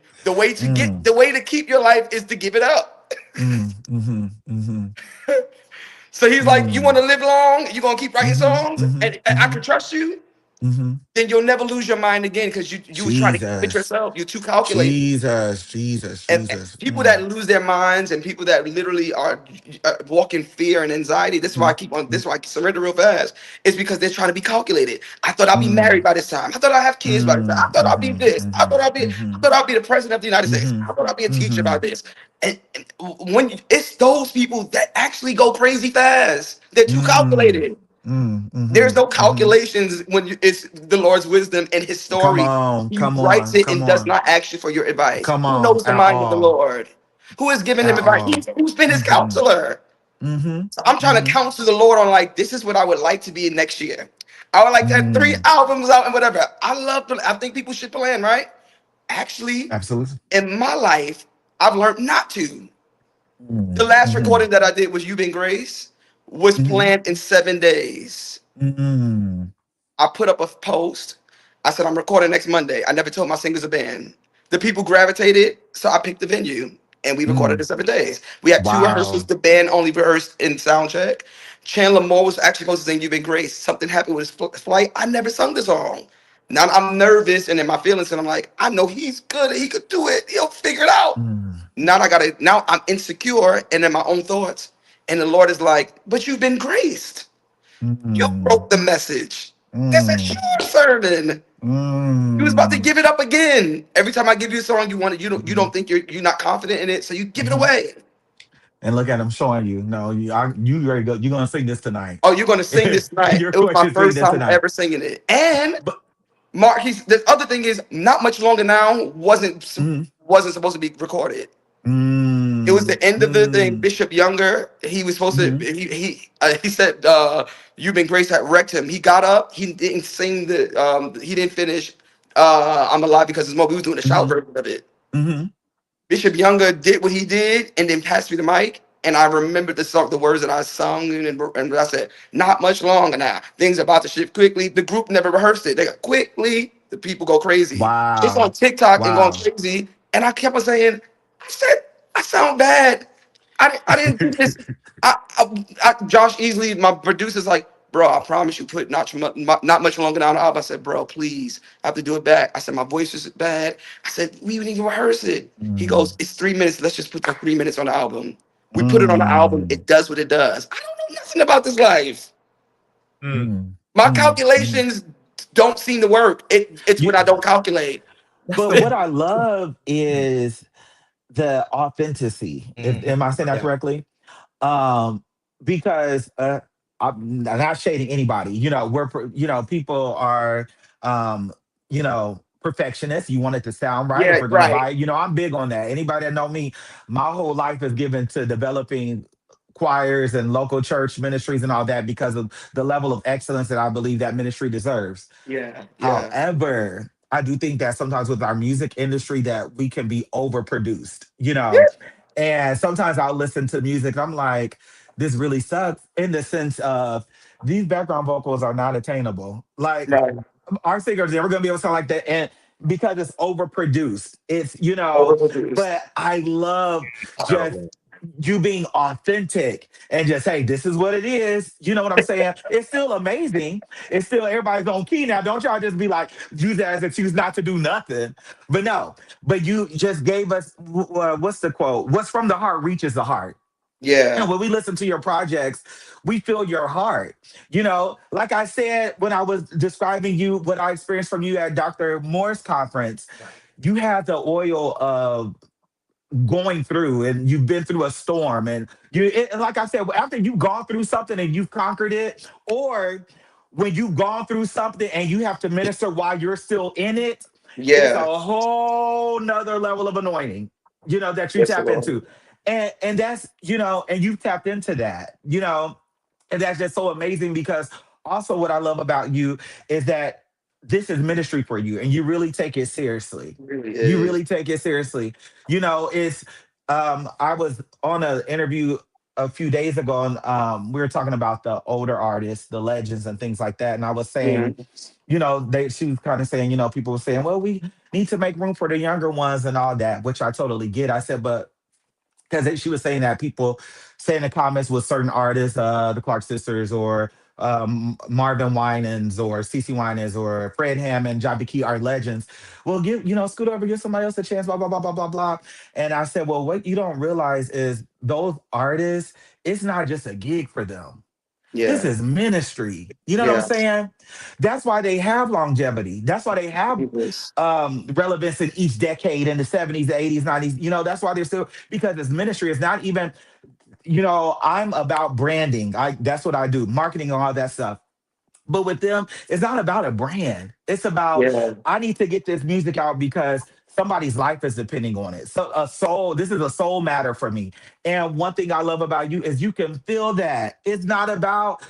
Mm, The way to keep your life is to give it up. mm, mhm, mhm, So he's like, you want mm, to live long? You gonna keep writing mhm, songs? mhm, And I can mhm, trust you? mhm. Then you'll never lose your mind again because you was trying to keep it Jesus. yourself. You're too calculated. Jesus, Jesus, And Jesus. people that Mm, lose their minds and people that literally are walk in fear and anxiety. This is why I mm, keep on. This mm, is why I surrender real fast. It's because they're trying to be calculated. I thought I'd be married mm, by this time. I thought I'd have kids by this time. I mm, thought I'd be mhm, this. mhm, I mhm, thought I'd be the president of the United States. mhm, I thought I'd be a teacher by mhm, this. And when it's those people that actually go crazy fast, they're too mm, calculated. mm, There's mhm, no mhm. calculations when it's the Lord's wisdom and His Come story. on, He come writes on, it come and does on, not ask you for your advice. come Who on, knows the at mind of the all, Lord? Who has given him at advice? all. Who's been his Mhm, counselor? mhm, So I'm trying to mhm, counsel the Lord on like this is what I would like to be next year. I would like to have three mm. albums out and whatever. I think people should plan, right? Actually, Absolutely. in my life, I've learned not to. The Mm, last mhm, recording that I did was You've Been Grace, was mhm, planned in 7 days. mm, I put up a post. I said, I'm recording next Monday. I never told my singers a band. The people gravitated, so I picked the venue and we recorded mm. in 7 days. We had two rehearsals. Wow. The band only rehearsed in sound check. Chandler Moore was actually supposed to sing You've Been Grace. Something happened with his flight. I never sung the song. Now I'm nervous and in my feelings, and I'm like, I know he's good and he could do it. He'll figure it out. Mm, Now I'm insecure and in my own thoughts. And the Lord is like, but you've been graced. You Mm, wrote the message. This is mm, your sermon. You was about to mm, give it up again. Every time I give you a song, you want it. You mhm, don't think you're not confident in it, so you give it mhm. away. And look at him showing you. No, you ready to go. You're gonna sing this tonight. Oh, you're gonna sing this tonight. You're It was going my to sing first this time tonight. ever singing it. And But Mark, the other thing is, not much longer now mm, wasn't supposed to be recorded. It was mm, the end of the thing. mm, Bishop Younger, he was supposed to. mhm, He said, "You've been grace that wrecked him." He got up. He didn't sing the. He didn't finish. I'm alive because it's more. We was doing the shout mhm, version of it. mhm. Bishop Younger did what he did, and then passed me the mic. And I remembered the song, the words that I sung, and I said, "Not much longer now. Things about to shift quickly." The group never rehearsed it. They got quickly. The people go crazy. It's on Wow. TikTok and going Wow. crazy. And I kept on saying, "I said I sound bad. I didn't do this." Josh Easley, my producer's like, "Bro, I promise you, put not much longer down the album." I said, "Bro, please, I have to do it back." I said, "My voice is bad." I said, "We didn't even rehearse it." He Mm, goes, "It's 3 minutes. Let's just put the 3 minutes on the album." We put it on the album. mm, It does what it does. I don't know nothing about this life. Mm. mm, My mm, mm. calculations don't seem to work. It's You, when I don't calculate. That's but what the I love is the authenticity. If Mhm. am I saying that Yeah. correctly? Um, because I'm not shading anybody. People are perfectionists. You want it to sound right. If Yeah, we're gonna right. buy it, I'm big on that. Anybody that know me, my whole life is given to developing choirs and local church ministries and all that because of the level of excellence that I believe that ministry deserves. Yeah, yeah. However, I do think that sometimes with our music industry that we can be overproduced, Yeah. and sometimes I'll listen to music, I'm like, this really sucks in the sense of these background vocals are not attainable. Like Right. our singers never gonna be able to sound like that. And because it's overproduced, Overproduced. but I love Oh, just man. you being authentic and just hey, this is what it is. You know what I'm saying? It's still amazing. It's still everybody's on key now. Don't y'all just be like use that as a excuse not to do nothing. But no, but you just gave us what's the quote? What's from the heart reaches the heart. And Yeah. when we listen to your projects, we feel your heart. Like I said when I was describing you, what I experienced from you at Dr. Moore's conference, you had the oil of going through and you've been through a storm and like I said, after you've gone through something and you've conquered it, or when you've gone through something and you have to minister while you're still in it, it's Yeah. a whole nother level of anointing that you Yes, tap Lord. into. And that's and you've tapped into that, and that's just so amazing because also what I love about you is that this is ministry for you and you really take it seriously. It really You is. really take it seriously. It's I was on an interview a few days ago and we were talking about the older artists, the legends and things like that. And I was saying, Mhm. she was kind of saying, people were saying, well, we need to make room for the younger ones and all that, which I totally get. I said, but because she was saying that people say in the comments with certain artists, the Clark sisters or Marvin Winans or CeCe Winans or Fred Hammond, Johnny Key are legends. Well, scoot over, give somebody else a chance, blah, blah, blah, blah, blah, blah. And I said, well, what you don't realize is those artists, it's not just a gig for them. This Yeah. is ministry. You know what I'm Yeah. saying? That's why they have longevity. That's why they have It was. relevance in each decade in the 70s, the 80s, 90s. That's why they're still because this ministry is not even, I'm about branding. That's what I do, marketing and all that stuff. But with them, it's not about a brand. It's about Yeah. I need to get this music out because somebody's life is depending on it. So this is a soul matter for me. And one thing I love about you is you can feel that. It's not about,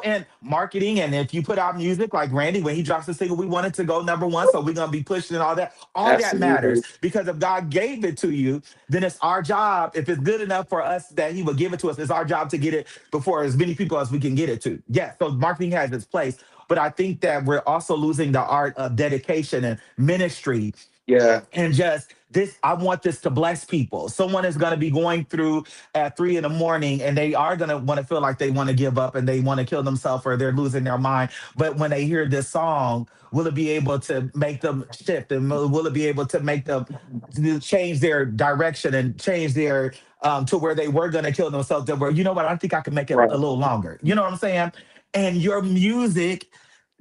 and marketing. And if you put out music like Randy, when he drops a single, we want it to go number one. So we're gonna be pushing and all that. All that matters Absolutely. because if God gave it to you, then it's our job. If it's good enough for us that He would give it to us, it's our job to get it before as many people as we can get it to. Yes, so marketing has its place, but I think that we're also losing the art of dedication and ministry Yeah. and just this I want this to bless people. Someone is going to be going through at 3 in the morning and they are going to want to feel like they want to give up and they want to kill themselves or they're losing their mind, but when they hear this song, will it be able to make them shift and will it be able to make them to change their direction and change their to where they were going to kill themselves. They were, you know what? I think I can make it Right. a little longer. You know what I'm saying? And your music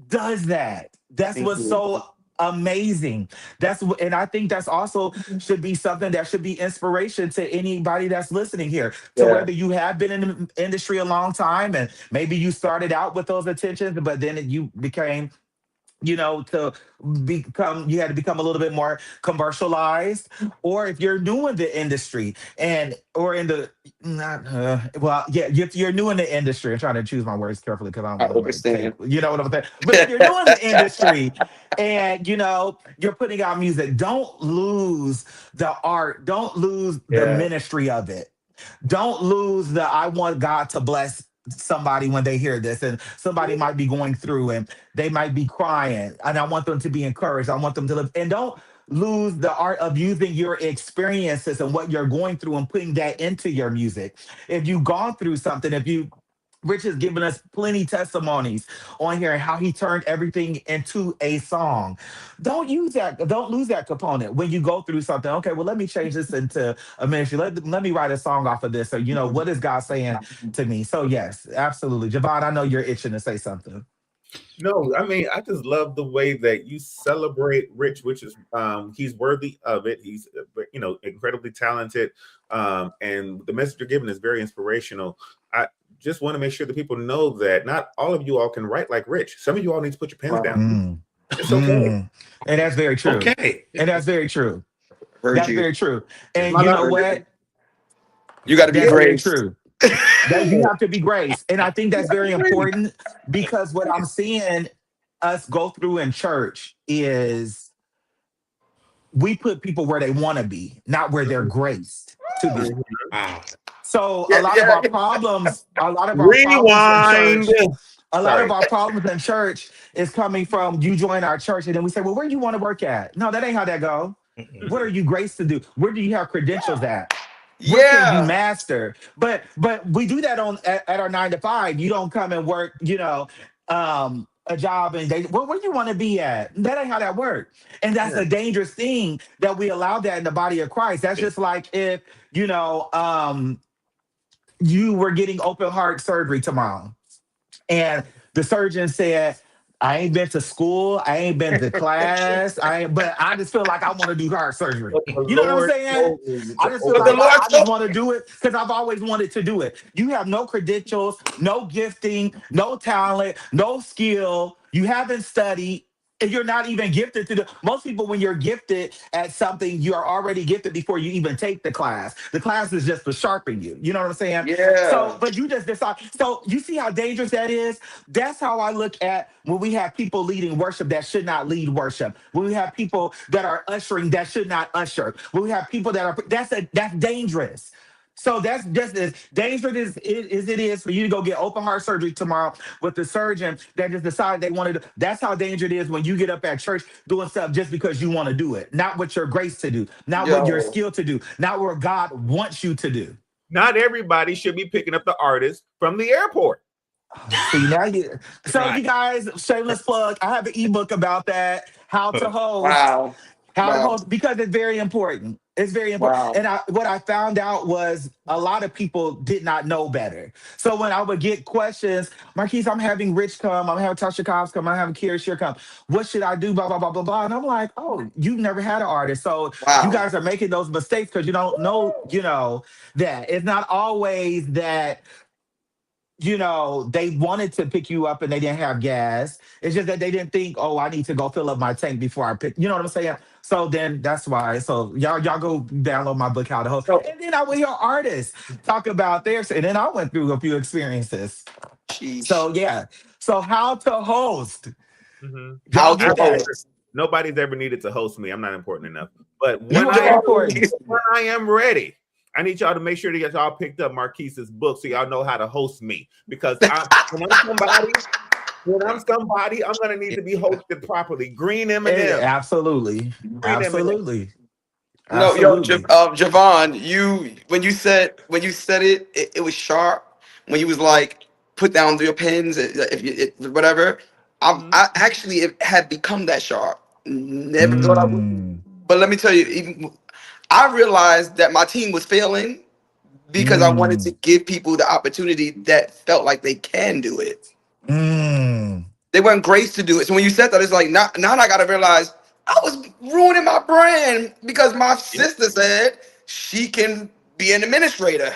does that. That's Thank what's you. so amazing. And I think that's also should be something that should be inspiration to anybody that's listening here. To Yeah. whether you have been in the industry a long time and maybe you started out with those intentions, but then you became, to become, you had to become a little bit more commercialized. Or if you're new in the industry and or in the not well, yeah, if you're new in the industry, I'm trying to choose my words carefully because I don't I want to take, understand. you know what I'm saying. But if you're new in the industry and you're putting out music, don't lose the art, don't lose the Yeah. ministry of it. Don't lose the I want God to bless somebody when they hear this, and somebody might be going through and they might be crying, and I want them to be encouraged. I want them to live, and don't lose the art of using your experiences and what you're going through and putting that into your music. If you've gone through something, if you Rich has given us plenty testimonies on here and how he turned everything into a song. Don't use that. Don't lose that component when you go through something. Okay, well, let me change this into a ministry. Let me write a song off of this. So, what is God saying to me? So, yes, absolutely. Javon, I know you're itching to say something. No, I mean, I just love the way that you celebrate Rich, which is he's worthy of it. He's incredibly talented, and the message you're giving is very inspirational. I just want to make sure that people know that not all of you all can write like Rich. Some of you all need to put your pens down. It's okay. And that's very true. Okay. And that's very true. Heard That's you. very true. And My you know God. what? You got to be That's very brave. true. That you have to be grace. And I think that's very important because what I'm seeing us go through in church is we put people where they want to be, not where they're graced to be. Wow. So Yeah, a lot of our problems, Rewind. a lot of our problems in church is coming from you join our church and then we say, well, where do you want to work at? No, that ain't how that go. What are you graced to do? Where do you have credentials at? Where can you Yeah. master? But we do that at our 9 to 5. You don't come and work, a job and where do you want to be at? That ain't how that works. And that's a dangerous thing that we allow that in the body of Christ. That's just like if, you were getting open heart surgery tomorrow and the surgeon said, I ain't been to school, I ain't been to class, but I just feel like I want to do heart surgery. You know what I'm saying? I just feel But the like Lord I just want to do it because I've always wanted to do it. You have no credentials, no gifting, no talent, no skill. You haven't studied. And you're not even gifted to most people, when you're gifted at something, you're already gifted before you even take the class. The class is just to sharpen you. You know what I'm saying? Yeah. So, but you just decide. So you see how dangerous that is? That's how I look at when we have people leading worship that should not lead worship. When we have people that are ushering that should not usher. When we have people that are that's dangerous. So that's just as dangerous as it is for you to go get open heart surgery tomorrow with the surgeon that just decided they wanted to. That's how dangerous it is when you get up at church doing stuff just because you want to do it, not what your grace to do, not what your skill to do, not what God wants you to do. Not everybody should be picking up the artist from the airport. See now you guys, shameless plug. I have an ebook about that, how to host. Wow. How to host, because it's very important. It's very important. Wow. And what I found out was a lot of people did not know better. So when I would get questions, Marquise, I'm having Rich come, I'm having Tasha Cobbs come, I'm having Kira Shear come. What should I do? Blah, blah, blah, blah, blah. And I'm like, oh, you've never had an artist. So you guys are making those mistakes because you don't know, that. It's not always that they wanted to pick you up and they didn't have gas. It's just that they didn't think, oh, I need to go fill up my tank before I pick. You know what I'm saying? So then that's why. So y'all go download my book, How to Host. And then I would hear artists talk about theirs. And then I went through a few experiences. Sheesh. So yeah. So how to host. Mm-hmm. How to host. Nobody's ever needed to host me. I'm not important enough. But when I am ready, I need y'all to make sure to get y'all picked up Marquise's book so y'all know how to host me. Because when I'm somebody, I'm gonna need to be hosted properly. Green M&M. Absolutely. Absolutely. No, yo, Javon, when you said it was sharp. When you was like, put down your pens, whatever. I actually had become that sharp. Never thought I would. But let me tell you, even I realized that my team was failing because I wanted to give people the opportunity that felt like they can do it. They weren't graced to do it. So when you said that, it's like now I gotta realize I was ruining my brand because my sister said she can be an administrator,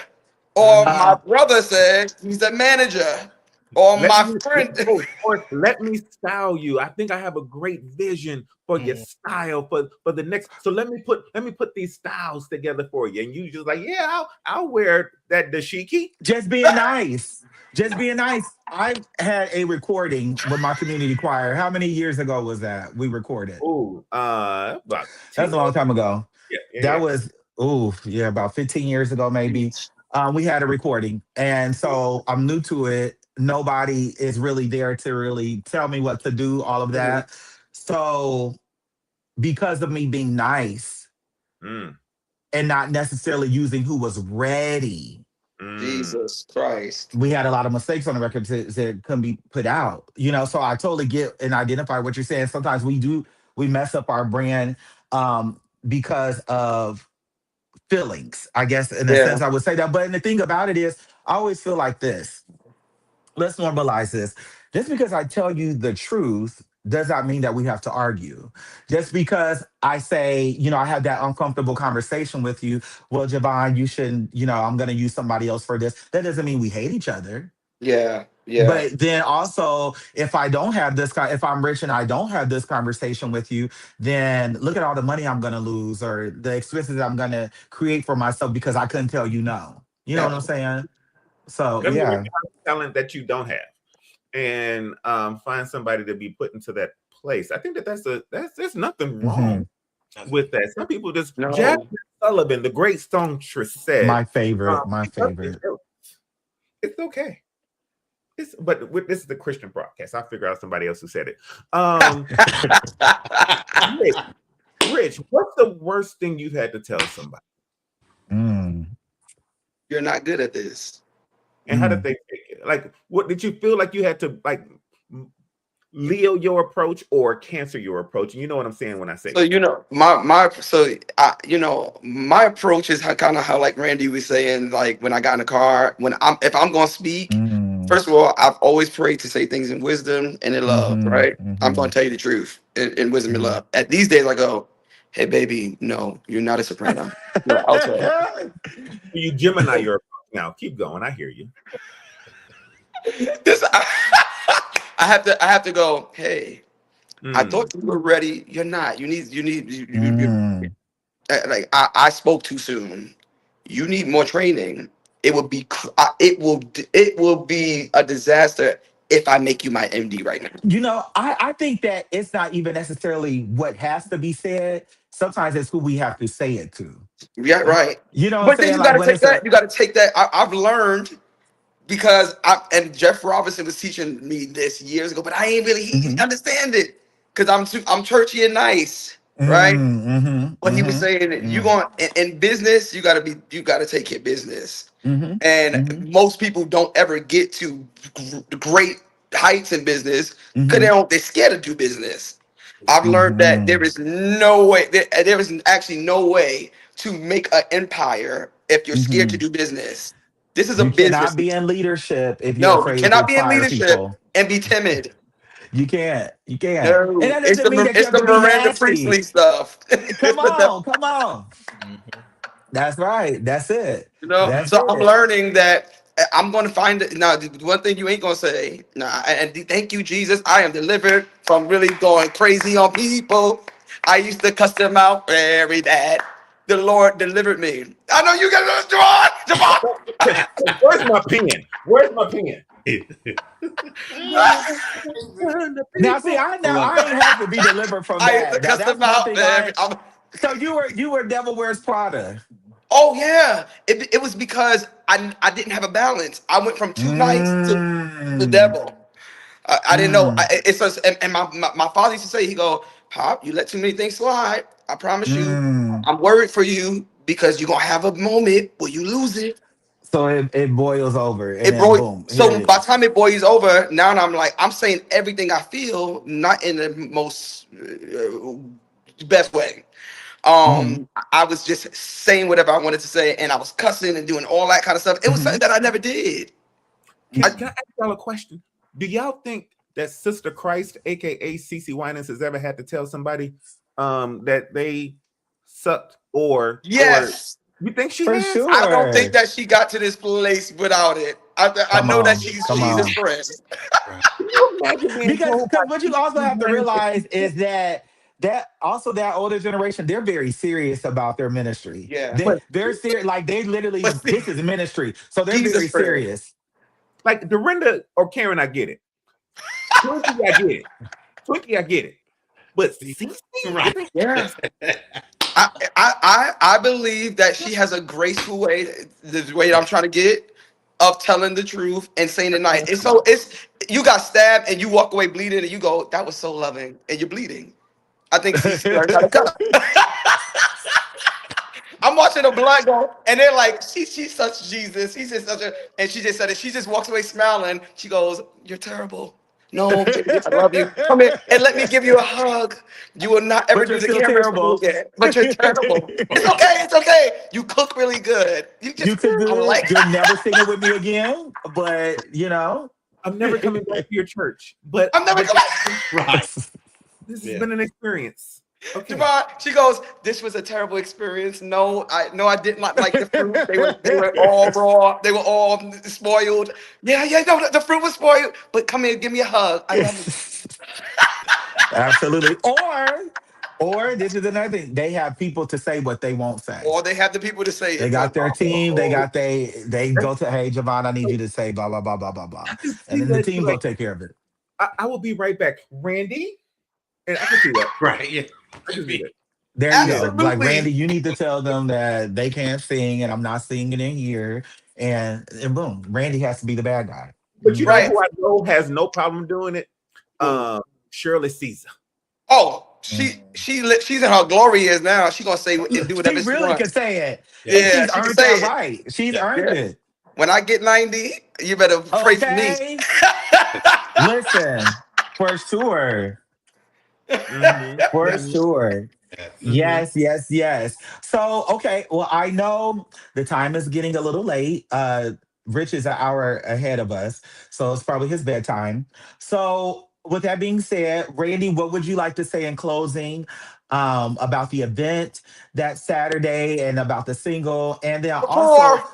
or my brother said he's a manager, or my friend. Let me style you. I think I have a great vision for your style for the next. So let me put these styles together for you. And you just like, yeah, I'll wear that dashiki. Just being nice. Just being nice. I had a recording with my community choir. How many years ago was that we recorded? Oh, about That's a long time ago. That was about 15 years ago, maybe. We had a recording, and so I'm new to it. Nobody is really there to really tell me what to do, all of that. So because of me being nice and not necessarily using who was ready, Jesus Christ, we had a lot of mistakes on the record that couldn't be put out. So I totally get and identify what you're saying. Sometimes we mess up our brand because of feelings, I guess, in a sense I would say that. But the thing about it is, I always feel like this. Let's normalize this. Just because I tell you the truth does not mean that we have to argue. Just because I say, I had that uncomfortable conversation with you, well, Javon, you shouldn't, I'm going to use somebody else for this. That doesn't mean we hate each other. Yeah. But then also, if I'm rich and I don't have this conversation with you, then look at all the money I'm going to lose or the expenses I'm going to create for myself because I couldn't tell you no. You know what I'm saying? So, talent that you don't have, and find somebody to be put into that place. I think there's nothing wrong with that. Some people just Jasmine Sullivan, the great songstress, said, my favorite. It's okay. But this is the Christian broadcast. I'll figure out somebody else who said it. Rich, what's the worst thing you've had to tell somebody? You're not good at this. And how did they take it? Like, what did you feel like you had to Leo your approach or cancer your approach? And you know what I'm saying when I say so my approach is kind of how like Randy was saying, like when I got in the car, if I'm gonna speak, first of all, I've always prayed to say things in wisdom and in love, right? I'm gonna tell you the truth in wisdom and love. At these days I go, hey baby, no, you're not a soprano. You're alto. You Gemini your approach now. Keep going. I hear you. I have to go, hey, I thought you were ready. You're not. Like I spoke too soon. You need more training. It will be a disaster if I make you my MD right now. I think that it's not even necessarily what has to be said. Sometimes it's who we have to say it to. Yeah, right. But then you got to take that. You got to take that. I've learned. Because and Jeff Robinson was teaching me this years ago, but I ain't really understand it because I'm churchy and nice, right? But he was saying that you in business, you gotta take care of business, and most people don't ever get to great heights in business because they're scared to do business. I've learned that there is no way there is actually no way to make an empire if you're scared to do business. This is a business. You cannot be in leadership if you're afraid to inspire people. And be timid. You can't. No, and that doesn't mean that you have the to be Miranda nasty. Priestley stuff. Come on. That's right. That's it. I'm learning that I'm going to find it. Now, the one thing you ain't going to say, and thank you, Jesus, I am delivered from really going crazy on people. I used to cuss them out very bad. The Lord delivered me. I know you got to Javon. Where's my pen? Now, see, I ain't have to be delivered from that. I used to cuss them out. So you were Devil Wears Prada. Oh yeah, it was because I didn't have a balance. I went from too nice to the devil. I didn't know. And my father used to say, he go, Pop, you let too many things slide. I promise you, I'm worried for you because you're gonna have a moment where you lose it. So it boils over. Boom. So by the time it boils over, now I'm saying everything I feel, not in the most best way. Mhm. I was just saying whatever I wanted to say, and I was cussing and doing all that kind of stuff. It was something Mhm. that I never did. I, Can I ask y'all a question? Do y'all think that Sister Christ, aka CC Winans, has ever had to tell somebody that they sucked, or yes. you think she For has? I don't think sure. that she got to this place without it. I Come know that on. she's Come Jesus' on. friend. Right. Can you imagine being Because told by what you also CC have to Winans that realize you is that also that older generation, they're very serious about their ministry. Yeah, They're serious, like they literally, but see, this is ministry. So they're Jesus' very friend. serious. like Dorinda or Karen? I get it. Twinkie, I get it. Twinkie, I get it. But CC, you Right. think? Yeah. I believe that she has a graceful way, the way I'm trying to get, of telling the truth and saying it nice. And so it's you got stabbed and you walk away bleeding and you go, that was so loving, and you're bleeding. I think CC learned how to cut. I'm watching a blood go, and they're like, she's such Jesus. He's just such a, and she just said it. She just walks away smiling. She goes, "You're terrible. No, baby, I love you. Come here and let me give you a hug. You will not ever But do you're the still cameras for me terrible. again. But you're terrible. It's okay. It's okay. You cook really good. You You just, could I good. like. You're never singing with me again. But I'm never coming back to your church, but I'm never coming. Right. this has Yeah. been an experience. Okay. Javon, she goes, "This was a terrible experience. No, I did not like the fruit. They were all raw. They were all spoiled. Yeah, no, the fruit was spoiled. But come here, give me a hug. I love you." Absolutely. Or this is another thing. They have people to say what they won't say. Or they have the people to say They it. got their team. They Oh, got they go to, hey, Javon, I need you to say blah blah blah blah blah blah, I can and see then the that. team go Like, take care of it. I will be right back, Randy, and I can see that. Right. Yeah. I can see that. There you Yeah, go. Like Randy, Absolutely. you need to tell them that they can't sing, and I'm not singing in here, and boom, Randy has to be the bad guy. but you know Right. who I know has no problem doing it? Ooh. Shirley Caesar. Oh, Mm. she's in her glory years now. She gonna say and do She whatever she really could wants. say it, and Yeah. Yeah, she's she can earned say that it. right. She's Yeah. earned Yeah. it. When I get 90, you better pray for me. Okay, listen, for sure, Mm-hmm. for Mm-hmm. sure. Yes. Mm-hmm. Yes, yes, yes. So, okay, well, I know the time is getting a little late. Rich is an hour ahead of us, so it's probably his bedtime. So, with that being said, Randy, what would you like to say in closing about the event that Saturday and about the single, and then The also poor,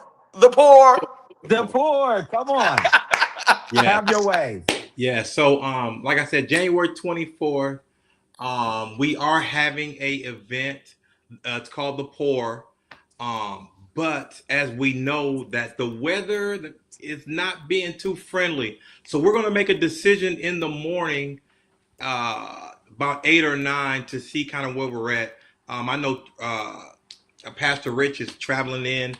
the poor. the poor? Come on, Yeah. have your way. Yeah. So like I said, January 24th, we are having a event. It's called the Pour. But as we know that the weather is not being too friendly, so we're going to make a decision in the morning, about 8 or 9, to see kind of where we're at. I know Pastor Rich is traveling in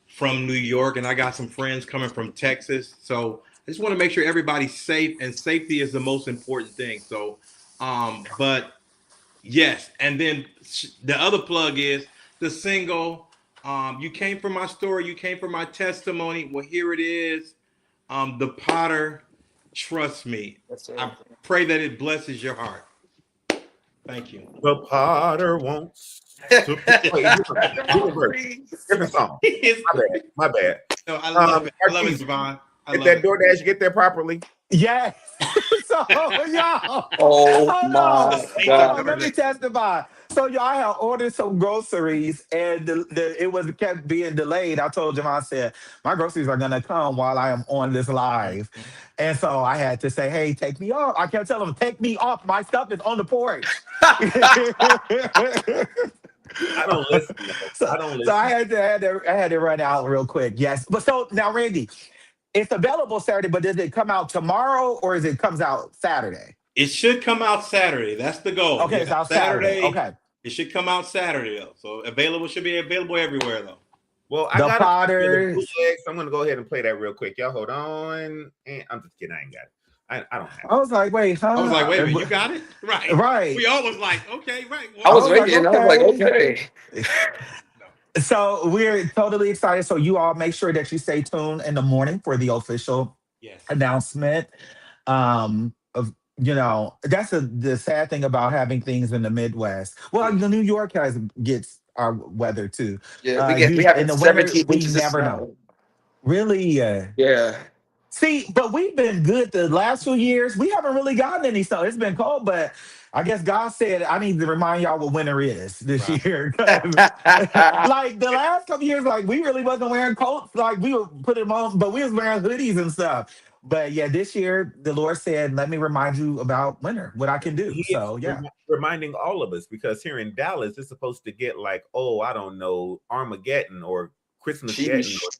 from New York, and I got some friends coming from Texas. So I just want to make sure everybody's safe, and safety is the most important thing. So, but yes, and then the other plug is the single. You came from my story, you came from my testimony. Well, here it is. The Potter, trust me. Yes, sir. I pray that it blesses your heart. Thank you. The Potter wants to play. Wait, different verse, different song. My bad. My bad. No, I love it. I love it, Marquise, Javon. I if love that it. DoorDash get there properly. Yes. So y'all, Oh hold my on, The hold single on. Let me DoorDash. testify. So y'all, I had ordered some groceries, and it was kept being delayed. I told him, I said, my groceries are gonna come while I am on this live, and so I had to say, hey, take me off. I kept telling him, take me off. My stuff is on the porch. I don't listen. Though. so, I don't so listen. I had to run out real quick. Yes, but so now, Randy, it's available Saturday, but does it come out tomorrow or is it comes out Saturday? It should come out Saturday. That's the goal. Okay, Yeah, it's out Saturday. Saturday. Okay. It should come out Saturday though. So available should be available everywhere though. Well, I The got a copy of the Potters. bootleg, so I'm gonna go ahead and play that real quick. Y'all hold on. And I'm just kidding. I ain't got it. I don't have I it. was like, wait, I was like, huh? wait a minute, you got it? Right. Right. We all was like, okay, right. I I Well, was was like, waiting. I was like, okay. okay. So we're totally excited. So you all make sure that you stay tuned in the morning for the official yes. announcement. Of That's the sad thing about having things in the Midwest. Well, New York gets our weather too. Yeah, we You in having the winter 17 we inches of never know. snow. Really? Yeah. See, but we've been good the last few years. We haven't really gotten any snow. It's been cold, but I guess God said I need to remind y'all what winter is this Right. year. 'Cause, like the last couple years, like we really wasn't wearing coats. Like we would put them on, but we was wearing hoodies and stuff. But yeah, this year the Lord said, "Let me remind you about winter, what I can do." He is So yeah. reminding all of us because here in Dallas, it's supposed to get like, oh, I don't know, Armageddon or Christmas-geddon Sheesh. or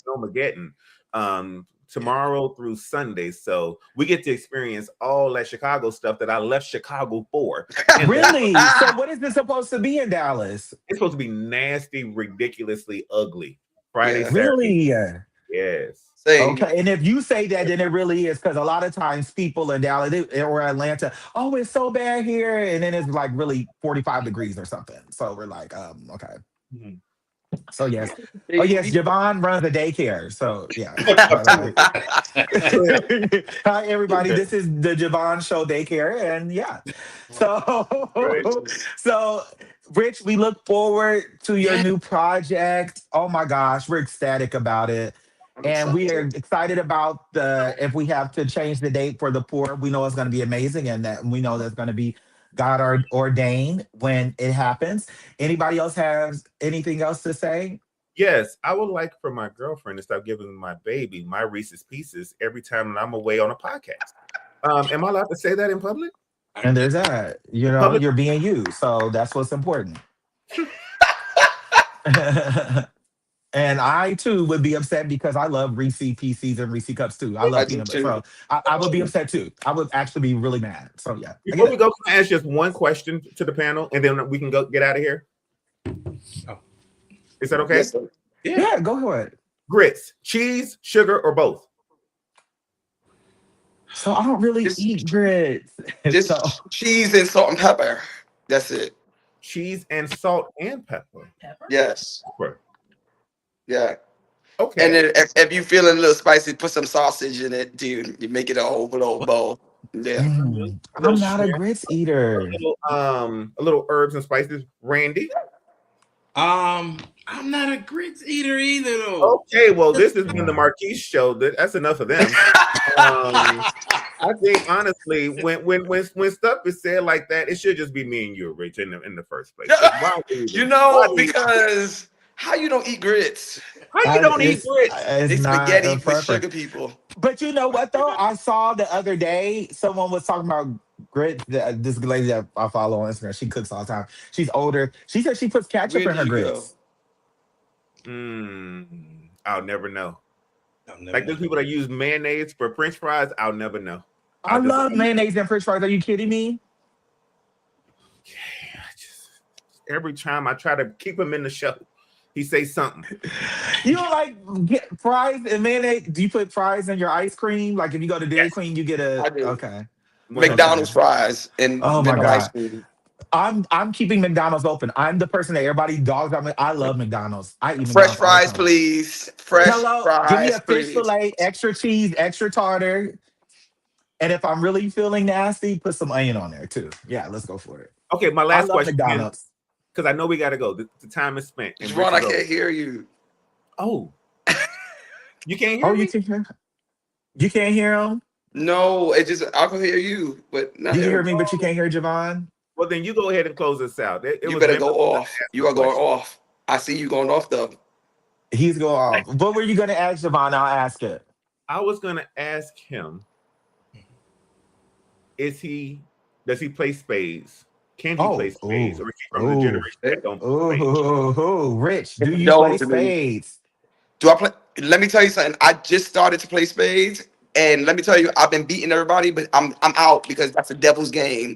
Snowmageddon tomorrow through Sunday. So we get to experience all that Chicago stuff that I left Chicago for. And Really? So what is this supposed to be in Dallas? it's supposed to be nasty, ridiculously ugly. Friday, Yeah. Saturday. Really? Yes. Same. Okay, and if you say that, then it really is because a lot of times people in Dallas or Atlanta, oh, it's so bad here, and then it's like really 45 degrees or something. So we're like, okay. Mhm. So yes, oh yes, Javon runs a daycare. So yeah. Hi everybody, this is the Javon Show Daycare, and yeah. So so Rich, we look forward to your new project. Oh my gosh, we're ecstatic about it. I'm And we are excited. excited about if we have to change the date for the poor, we know it's going to be amazing, and that we know that's going to be God ordained when it happens. Anybody else has anything else to say? Yes, I would like for my girlfriend to stop giving my baby my Reese's Pieces every time that I'm away on a podcast. Am I allowed to say that in public? And there's that. Public. You're being you, so that's what's important. And I too would be upset because I love Reese Pieces and Reese cups too. I I love do peanut butter, too. so I would be upset too. I would actually be really mad. So yeah. Before we go, can I ask just one question to the panel, and then we can go get out of here? Oh. Is that okay? Yes, sir. Yeah, go ahead. Grits, cheese, sugar, or both? So I don't really eat grits. Just So cheese and salt and pepper. That's it. Cheese and salt and pepper. Yes. Pepper. Yeah. Okay. And then if you feeling a little spicy, put some sausage in it, dude. You make it a whole little bowl. Yeah. I'm not a grits eater. A little herbs and spices. Randy. I'm not a grits eater either, though. Okay, well, this has been the Marquise Show. That's enough of them. I think honestly, when stuff is said like that, it should just be me and you, Rich, in the first place. Because how you don't eat grits? How you don't eat grits? They spaghetti with sugar people. But you know what though? I saw the other day someone was talking about grits. This lady that I follow on Instagram, she cooks all the time. She's older. She said she puts ketchup in her grits. I'll never know. Like those people that use mayonnaise for French fries, I'll never know. I love mayonnaise and French fries. Are you kidding me? Yeah, every time I try to keep him in the show, he says something. You don't like get fries and mayonnaise? Do you put fries in your ice cream? Like if you go to Dairy Queen, you get I do. okay. McDonald's fries and oh my vanilla ice God. cream. I'm keeping McDonald's open. I'm the person that everybody dogs on. I love McDonald's. I eat Fresh McDonald's all the fries, time. please. Fresh fries, give me a fish please. fillet, extra cheese, extra tartar. And if I'm really feeling nasty, put some onion on there too. Yeah, let's go for it. Okay, my last question. McDonald's. Because I know we got to go. The time is spent. Ron, I can't hear you. Oh. You can't hear me? You can't hear him? No, it just, I can hear you. But not you can hear me, but you can't hear Javon? Well, then you go ahead and close this out. You better go off. You are going off. I see you going off, though. He's going off. What were you going to ask Javon? I'll ask it. I was going to ask him, does he play spades? Can he play spades? Or is he from the generation that don't play spades? Rich, do you play spades? Do I play? Let me tell you something. I just started to play spades. And let me tell you, I've been beating everybody, but I'm out because that's a devil's game.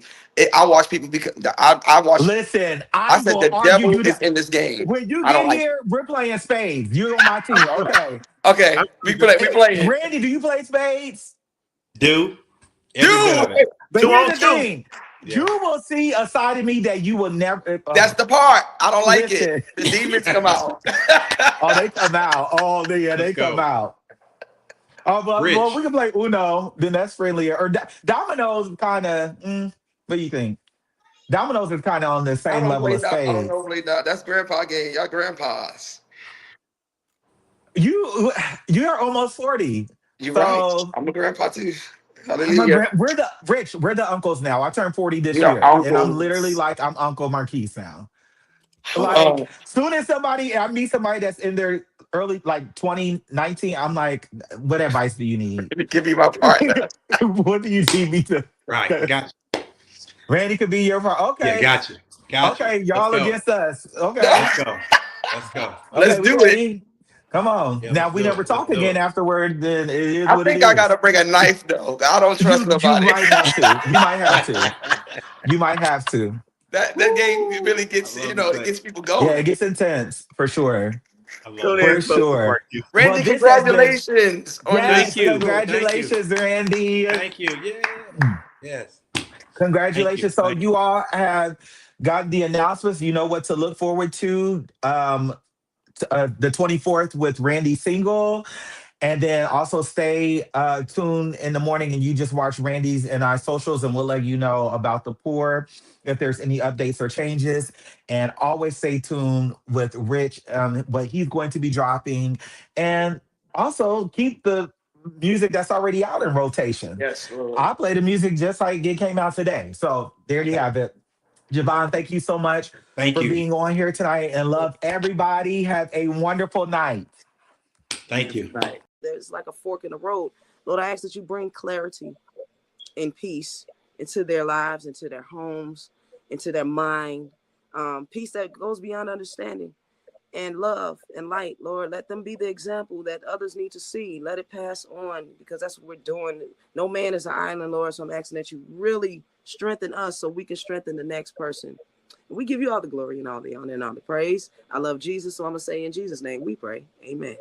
I watch people because I watch. Listen, I said the devil is in this game. When you get here, we're playing spades. You're on my team, okay? Okay, we play. Randy, do you play spades? Do. But here's the thing. Yeah. You will see a side of me that you will never. That's the part. I don't like it. The demons come out. Oh, they come out. Oh, yeah, they come out. Oh, well, we Rich. can play Uno. Then that's friendlier. Or Domino's kind of. What do you think? Domino's is kind of on the I same don't level play as that. I don't spades. know play that. That's grandpa game. Y'all grandpas. You you're almost 40. You're right. So I'm a grandpa too. Hallelujah. we're the uncles now. I turned 40 this We are year. And I'm literally uncles. like I'm Uncle Marquise now. Like Oh, soon as I meet somebody that's in their early like 2019, I'm like, what advice do you need? let me give you my partner. What do you need me to? Right. Got you. Randy could be your part. Yeah, Okay. got you. Got you. Okay, Let's y'all go. against us. Okay. Let's go. Let's go. Okay, Let's we do it. ready? Come on. Yeah, Now let's we do never it. Let's talk do again it. afterward, then it is I what it think I is. gotta bring a knife though. I don't trust You nobody. might have to. You might have to. You might have to. That game Woo! really I gets love the it play. gets people Yeah, going. it gets intense for sure. I Go love it. ahead For and close the sure. party. Well, Randy, this has been congratulations on your yes, Thank you. single. Thank you. congratulations, Randy. Thank you. Yeah. Yes. Thank you. Congratulations. So Thank you. you all have got the announcements. You know what to look forward to. The 24th with Randy Single. And then also stay tuned in the morning and you just watch Randy's and our socials and we'll let you know about the pour if there's any updates or changes. And always stay tuned with Rich, what he's going to be dropping. And also keep the music that's already out in rotation. Yes, Lord. I play the music just like it came out today. So there you have it. Javon, thank you so much Thank for you. being on here tonight and love everybody. Have a wonderful night. Thank you. Right. There's like a fork in the road. Lord, I ask that you bring clarity and peace into their lives, into their homes, into their mind. Peace that goes beyond understanding, and love and light. Lord, let them be the example that others need to see. Let it pass on because that's what we're doing. No man is an island, Lord. So I'm asking that you really strengthen us so we can strengthen the next person. We give you all the glory and all the honor and all the praise. I love Jesus, so I'm going to say in Jesus' name we pray. Amen.